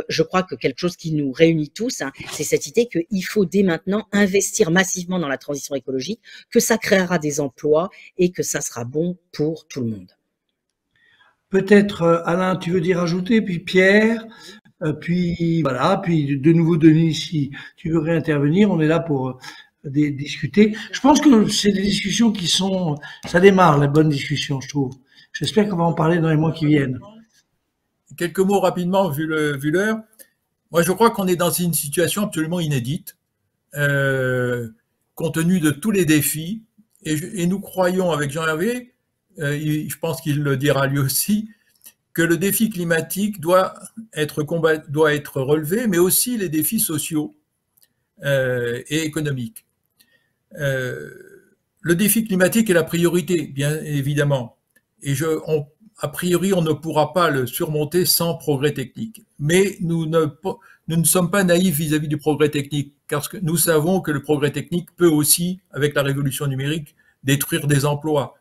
je crois que quelque chose qui nous réunit tous, hein, c'est cette idée qu'il faut dès maintenant investir massivement dans la transition écologique, que ça créera des emplois et que ça sera bon pour tout le monde. Peut-être, Alain, tu veux dire ajouter, puis Pierre, puis voilà, puis de nouveau Denis, si tu veux réintervenir, on est là pour discuter. Je pense que c'est des discussions ça démarre, la bonne discussion, je trouve. J'espère qu'on va en parler dans les mois qui viennent. Quelques mots rapidement, vu l'heure. Moi, je crois qu'on est dans une situation absolument inédite, compte tenu de tous les défis, et nous croyons avec Jean-Hervé, je pense qu'il le dira lui aussi, que le défi climatique doit être relevé, mais aussi les défis sociaux et économiques. Le défi climatique est la priorité, bien évidemment, et a priori, on ne pourra pas le surmonter sans progrès technique. Mais nous nous ne sommes pas naïfs vis-à-vis du progrès technique, car nous savons que le progrès technique peut aussi, avec la révolution numérique, détruire des emplois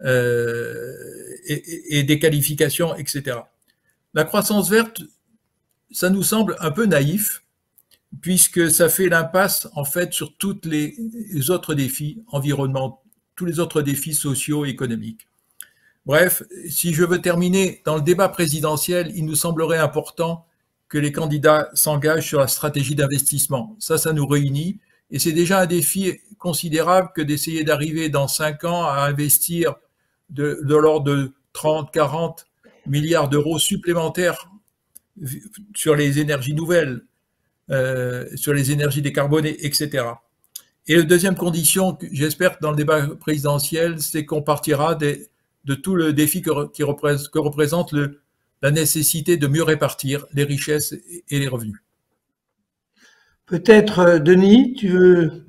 et des qualifications, etc. La croissance verte, ça nous semble un peu naïf, puisque ça fait l'impasse en fait sur tous les autres défis environnementaux, tous les autres défis sociaux et économiques. Bref, si je veux terminer, dans le débat présidentiel, il nous semblerait important que les candidats s'engagent sur la stratégie d'investissement. Ça nous réunit, et c'est déjà un défi considérable que d'essayer d'arriver dans 5 ans à investir de l'ordre de 30, 40 milliards d'euros supplémentaires sur les énergies nouvelles, sur les énergies décarbonées, etc. Et la deuxième condition, j'espère, dans le débat présidentiel, c'est qu'on partira de tout le défi que représente la nécessité de mieux répartir les richesses et les revenus. Peut-être, Denis, tu veux,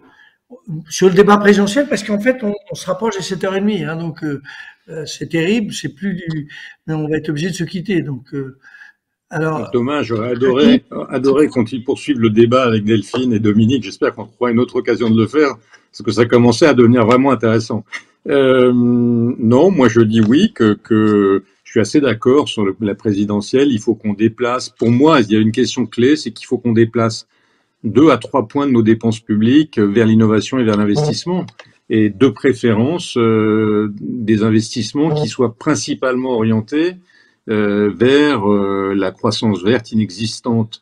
sur le débat présidentiel, parce qu'en fait, on se rapproche des 7h30, hein, donc c'est terrible, c'est plus du, mais on va être obligé de se quitter. Donc, alors, Thomas, j'aurais adoré quand ils poursuivent le débat avec Delphine et Dominique. J'espère qu'on trouvera une autre occasion de le faire, parce que ça commençait à devenir vraiment intéressant. Non, moi je dis oui, que je suis assez d'accord sur la présidentielle. Il faut qu'on déplace. Pour moi, il y a une question clé, c'est qu'il faut qu'on déplace 2 à 3 points de nos dépenses publiques vers l'innovation et vers l'investissement. Et de préférence, des investissements qui soient principalement orientés vers la croissance verte inexistante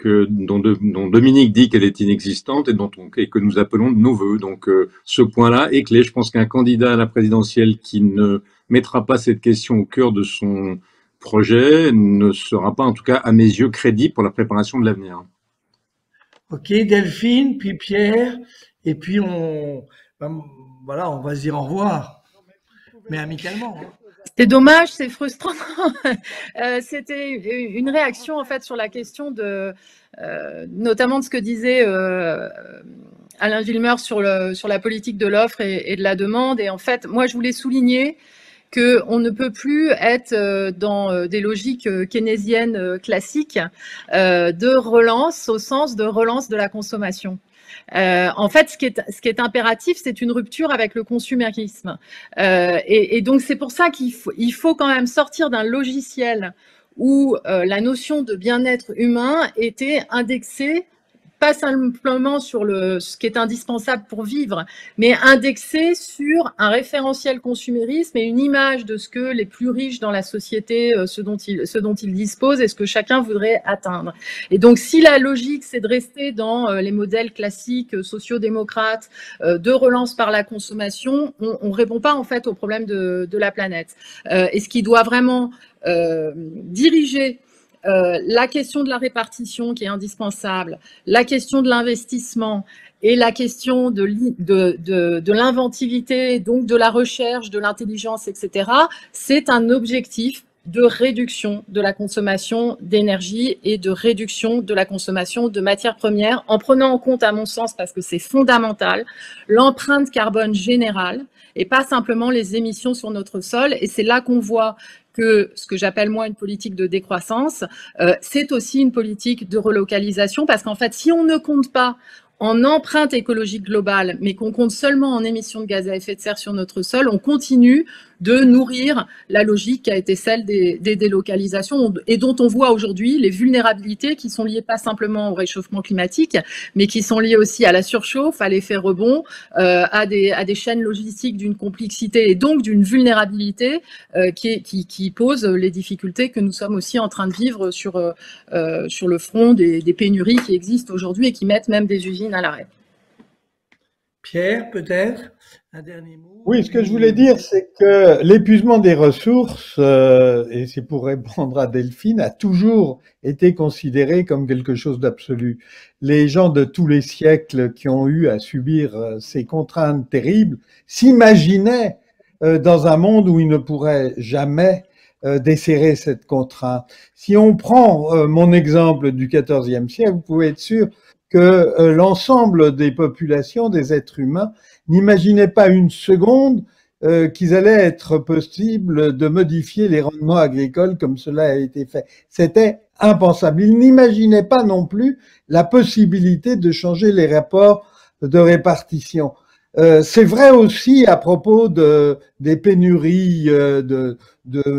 dont Dominique dit qu'elle est inexistante et que nous appelons de nos voeux. Donc ce point-là est clé. Je pense qu'un candidat à la présidentielle qui ne mettra pas cette question au cœur de son projet ne sera pas, en tout cas à mes yeux, crédible pour la préparation de l'avenir. ok, Delphine, puis Pierre, et puis voilà, on va se dire au revoir, mais amicalement. Hein. C'est dommage, c'est frustrant. C'était une réaction en fait sur la question notamment de ce que disait Alain Villemeur sur la politique de l'offre et de la demande. Et en fait, moi, je voulais souligner qu'on ne peut plus être dans des logiques keynésiennes classiques de relance au sens de relance de la consommation. En fait, ce qui est impératif, c'est une rupture avec le consumérisme. Et donc, c'est pour ça qu'il faut quand même sortir d'un logiciel où la notion de bien-être humain était indexée pas simplement sur ce qui est indispensable pour vivre, mais indexé sur un référentiel consumérisme et une image de ce que les plus riches dans la société, ce dont ils disposent et ce que chacun voudrait atteindre. Et donc, si la logique, c'est de rester dans les modèles classiques sociodémocrates de relance par la consommation, on ne répond pas en fait au problème de la planète. Et ce qui doit vraiment diriger la question de la répartition qui est indispensable, la question de l'investissement et la question de l'inventivité, donc de la recherche, de l'intelligence, etc., c'est un objectif de réduction de la consommation d'énergie et de réduction de la consommation de matières premières, en prenant en compte, à mon sens, parce que c'est fondamental, l'empreinte carbone générale et pas simplement les émissions sur notre sol. Et c'est là qu'on voit que ce que j'appelle moi une politique de décroissance, c'est aussi une politique de relocalisation, parce qu'en fait, si on ne compte pas en empreinte écologique globale, mais qu'on compte seulement en émissions de gaz à effet de serre sur notre sol, on continue de nourrir la logique qui a été celle des délocalisations et dont on voit aujourd'hui les vulnérabilités qui sont liées pas simplement au réchauffement climatique, mais qui sont liées aussi à la surchauffe, à l'effet rebond, à des chaînes logistiques d'une complexité et donc d'une vulnérabilité qui pose les difficultés que nous sommes aussi en train de vivre sur le front des pénuries qui existent aujourd'hui et qui mettent même des usines à l'arrêt. Pierre, peut-être un dernier mot. Oui, ce que je voulais dire, c'est que l'épuisement des ressources, et c'est pour répondre à Delphine, a toujours été considéré comme quelque chose d'absolu. Les gens de tous les siècles qui ont eu à subir ces contraintes terribles s'imaginaient dans un monde où ils ne pourraient jamais desserrer cette contrainte. Si on prend mon exemple du XIVe siècle, vous pouvez être sûr que l'ensemble des populations, des êtres humains, n'imaginaient pas une seconde qu'il allait être possible de modifier les rendements agricoles comme cela a été fait. C'était impensable. Ils n'imaginaient pas non plus la possibilité de changer les rapports de répartition. C'est vrai aussi à propos des pénuries de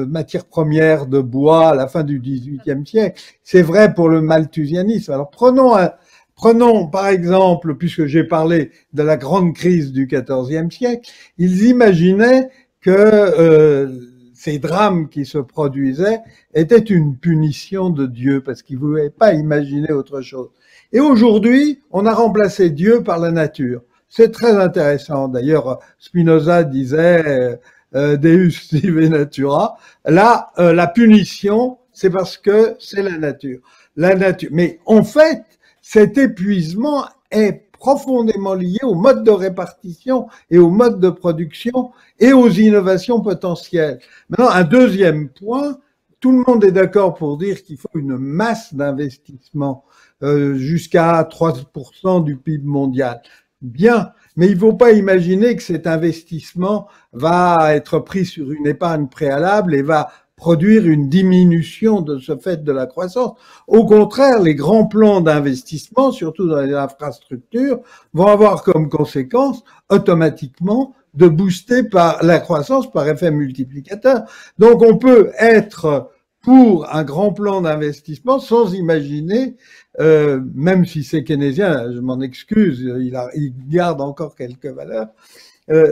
matières premières, de bois à la fin du XVIIIe siècle. C'est vrai pour le malthusianisme. Alors prenons par exemple, puisque j'ai parlé de la grande crise du XIVe siècle, ils imaginaient que ces drames qui se produisaient étaient une punition de Dieu, parce qu'ils ne pouvaient pas imaginer autre chose. Et aujourd'hui, on a remplacé Dieu par la nature. C'est très intéressant. D'ailleurs, Spinoza disait Deus sive natura. Là, la punition, c'est parce que c'est la nature. La nature. Mais en fait, cet épuisement est profondément lié au mode de répartition et au mode de production et aux innovations potentielles. Maintenant, un deuxième point, tout le monde est d'accord pour dire qu'il faut une masse d'investissement jusqu'à 3% du PIB mondial. Bien, mais il ne faut pas imaginer que cet investissement va être pris sur une épargne préalable et va produire une diminution de ce fait de la croissance. Au contraire, les grands plans d'investissement, surtout dans les infrastructures, vont avoir comme conséquence automatiquement de booster par la croissance par effet multiplicateur. Donc on peut être pour un grand plan d'investissement sans imaginer, même si c'est keynésien, je m'en excuse, il garde encore quelques valeurs,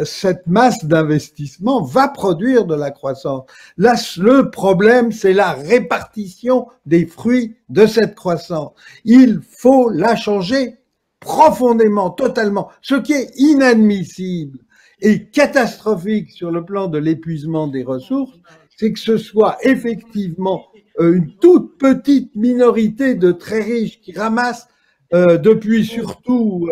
cette masse d'investissement va produire de la croissance. Là, le problème, c'est la répartition des fruits de cette croissance. Il faut la changer profondément, totalement. Ce qui est inadmissible et catastrophique sur le plan de l'épuisement des ressources, c'est que ce soit effectivement une toute petite minorité de très riches qui ramassent depuis surtout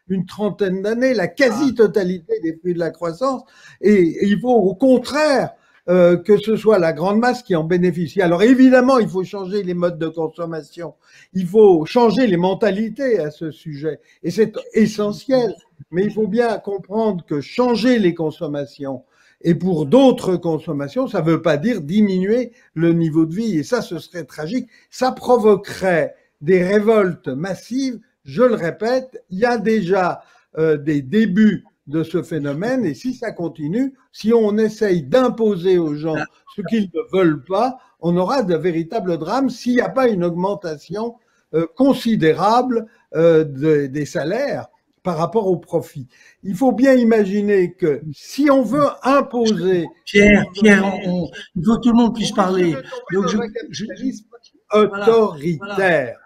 une trentaine d'années la quasi-totalité des fruits de la croissance, et il faut au contraire que ce soit la grande masse qui en bénéficie. Alors évidemment, il faut changer les modes de consommation, il faut changer les mentalités à ce sujet, et c'est essentiel, mais il faut bien comprendre que changer les consommations, et pour d'autres consommations, ça ne veut pas dire diminuer le niveau de vie. Et ça, ce serait tragique. Ça provoquerait des révoltes massives. Je le répète, il y a déjà des débuts de ce phénomène. Et si ça continue, si on essaye d'imposer aux gens ce qu'ils ne veulent pas, on aura de véritables drames s'il n'y a pas une augmentation considérable des salaires par rapport au profit. Il faut bien imaginer que si on veut imposer... Pierre, il faut que tout le monde puisse parler. Donc, autoritaire.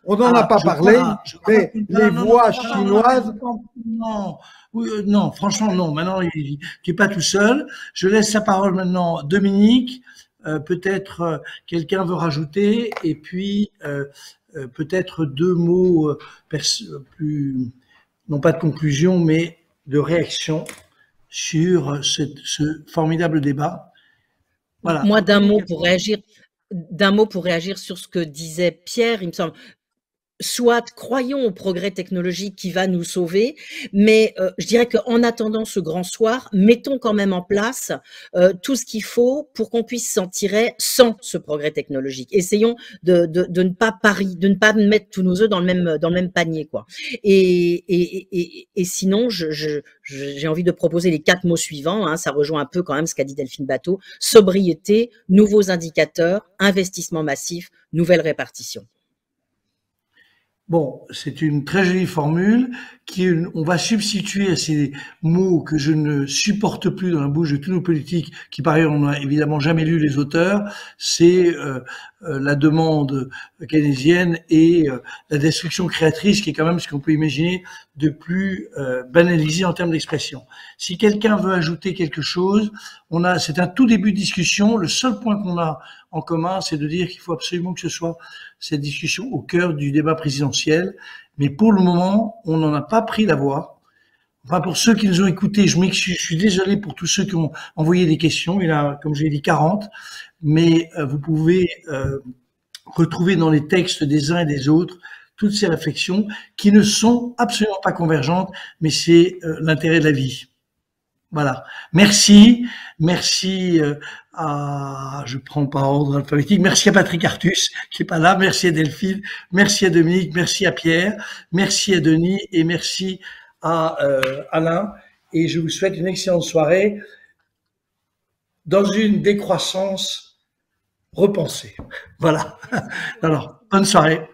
On n'en a pas parlé, mais les voix chinoises... Non, franchement, non. Maintenant, tu n'es pas tout seul. Je laisse la parole maintenant Dominique. Peut-être quelqu'un veut rajouter. Et puis, peut-être deux mots plus... non pas de conclusion, mais de réaction sur ce formidable débat. Voilà. Moi, d'un mot pour réagir sur ce que disait Pierre, il me semble. Soit croyons au progrès technologique qui va nous sauver, mais je dirais qu'en attendant ce grand soir, mettons quand même en place tout ce qu'il faut pour qu'on puisse s'en tirer sans ce progrès technologique. Essayons de ne pas parier, de ne pas mettre tous nos œufs dans le même panier, quoi. Et sinon, j'ai envie de proposer les 4 mots suivants. Hein, ça rejoint un peu quand même ce qu'a dit Delphine Batho: sobriété, nouveaux indicateurs, investissement massif, nouvelle répartition. Bon, c'est une très jolie formule on va substituer à ces mots que je ne supporte plus dans la bouche de tous nos politiques, qui par ailleurs n'ont évidemment jamais lu les auteurs, c'est la demande keynésienne et la destruction créatrice, qui est quand même ce qu'on peut imaginer de plus banalisé en termes d'expression. Si quelqu'un veut ajouter quelque chose, c'est un tout début de discussion. Le seul point qu'on a en commun, c'est de dire qu'il faut absolument que ce soit cette discussion au cœur du débat présidentiel. Mais pour le moment, on n'en a pas pris la voix. Enfin, pour ceux qui nous ont écoutés, je suis désolé pour tous ceux qui ont envoyé des questions. Il y en a, comme je l'ai dit, 40. Mais vous pouvez retrouver dans les textes des uns et des autres toutes ces réflexions qui ne sont absolument pas convergentes, mais c'est l'intérêt de la vie. Voilà. Merci. Merci je prends par ordre alphabétique. Merci à Patrick Artus, qui est pas là. Merci à Delphine. Merci à Dominique. Merci à Pierre. Merci à Denis. Et merci à Alain. Et je vous souhaite une excellente soirée dans une décroissance repensée. Voilà. Alors, bonne soirée.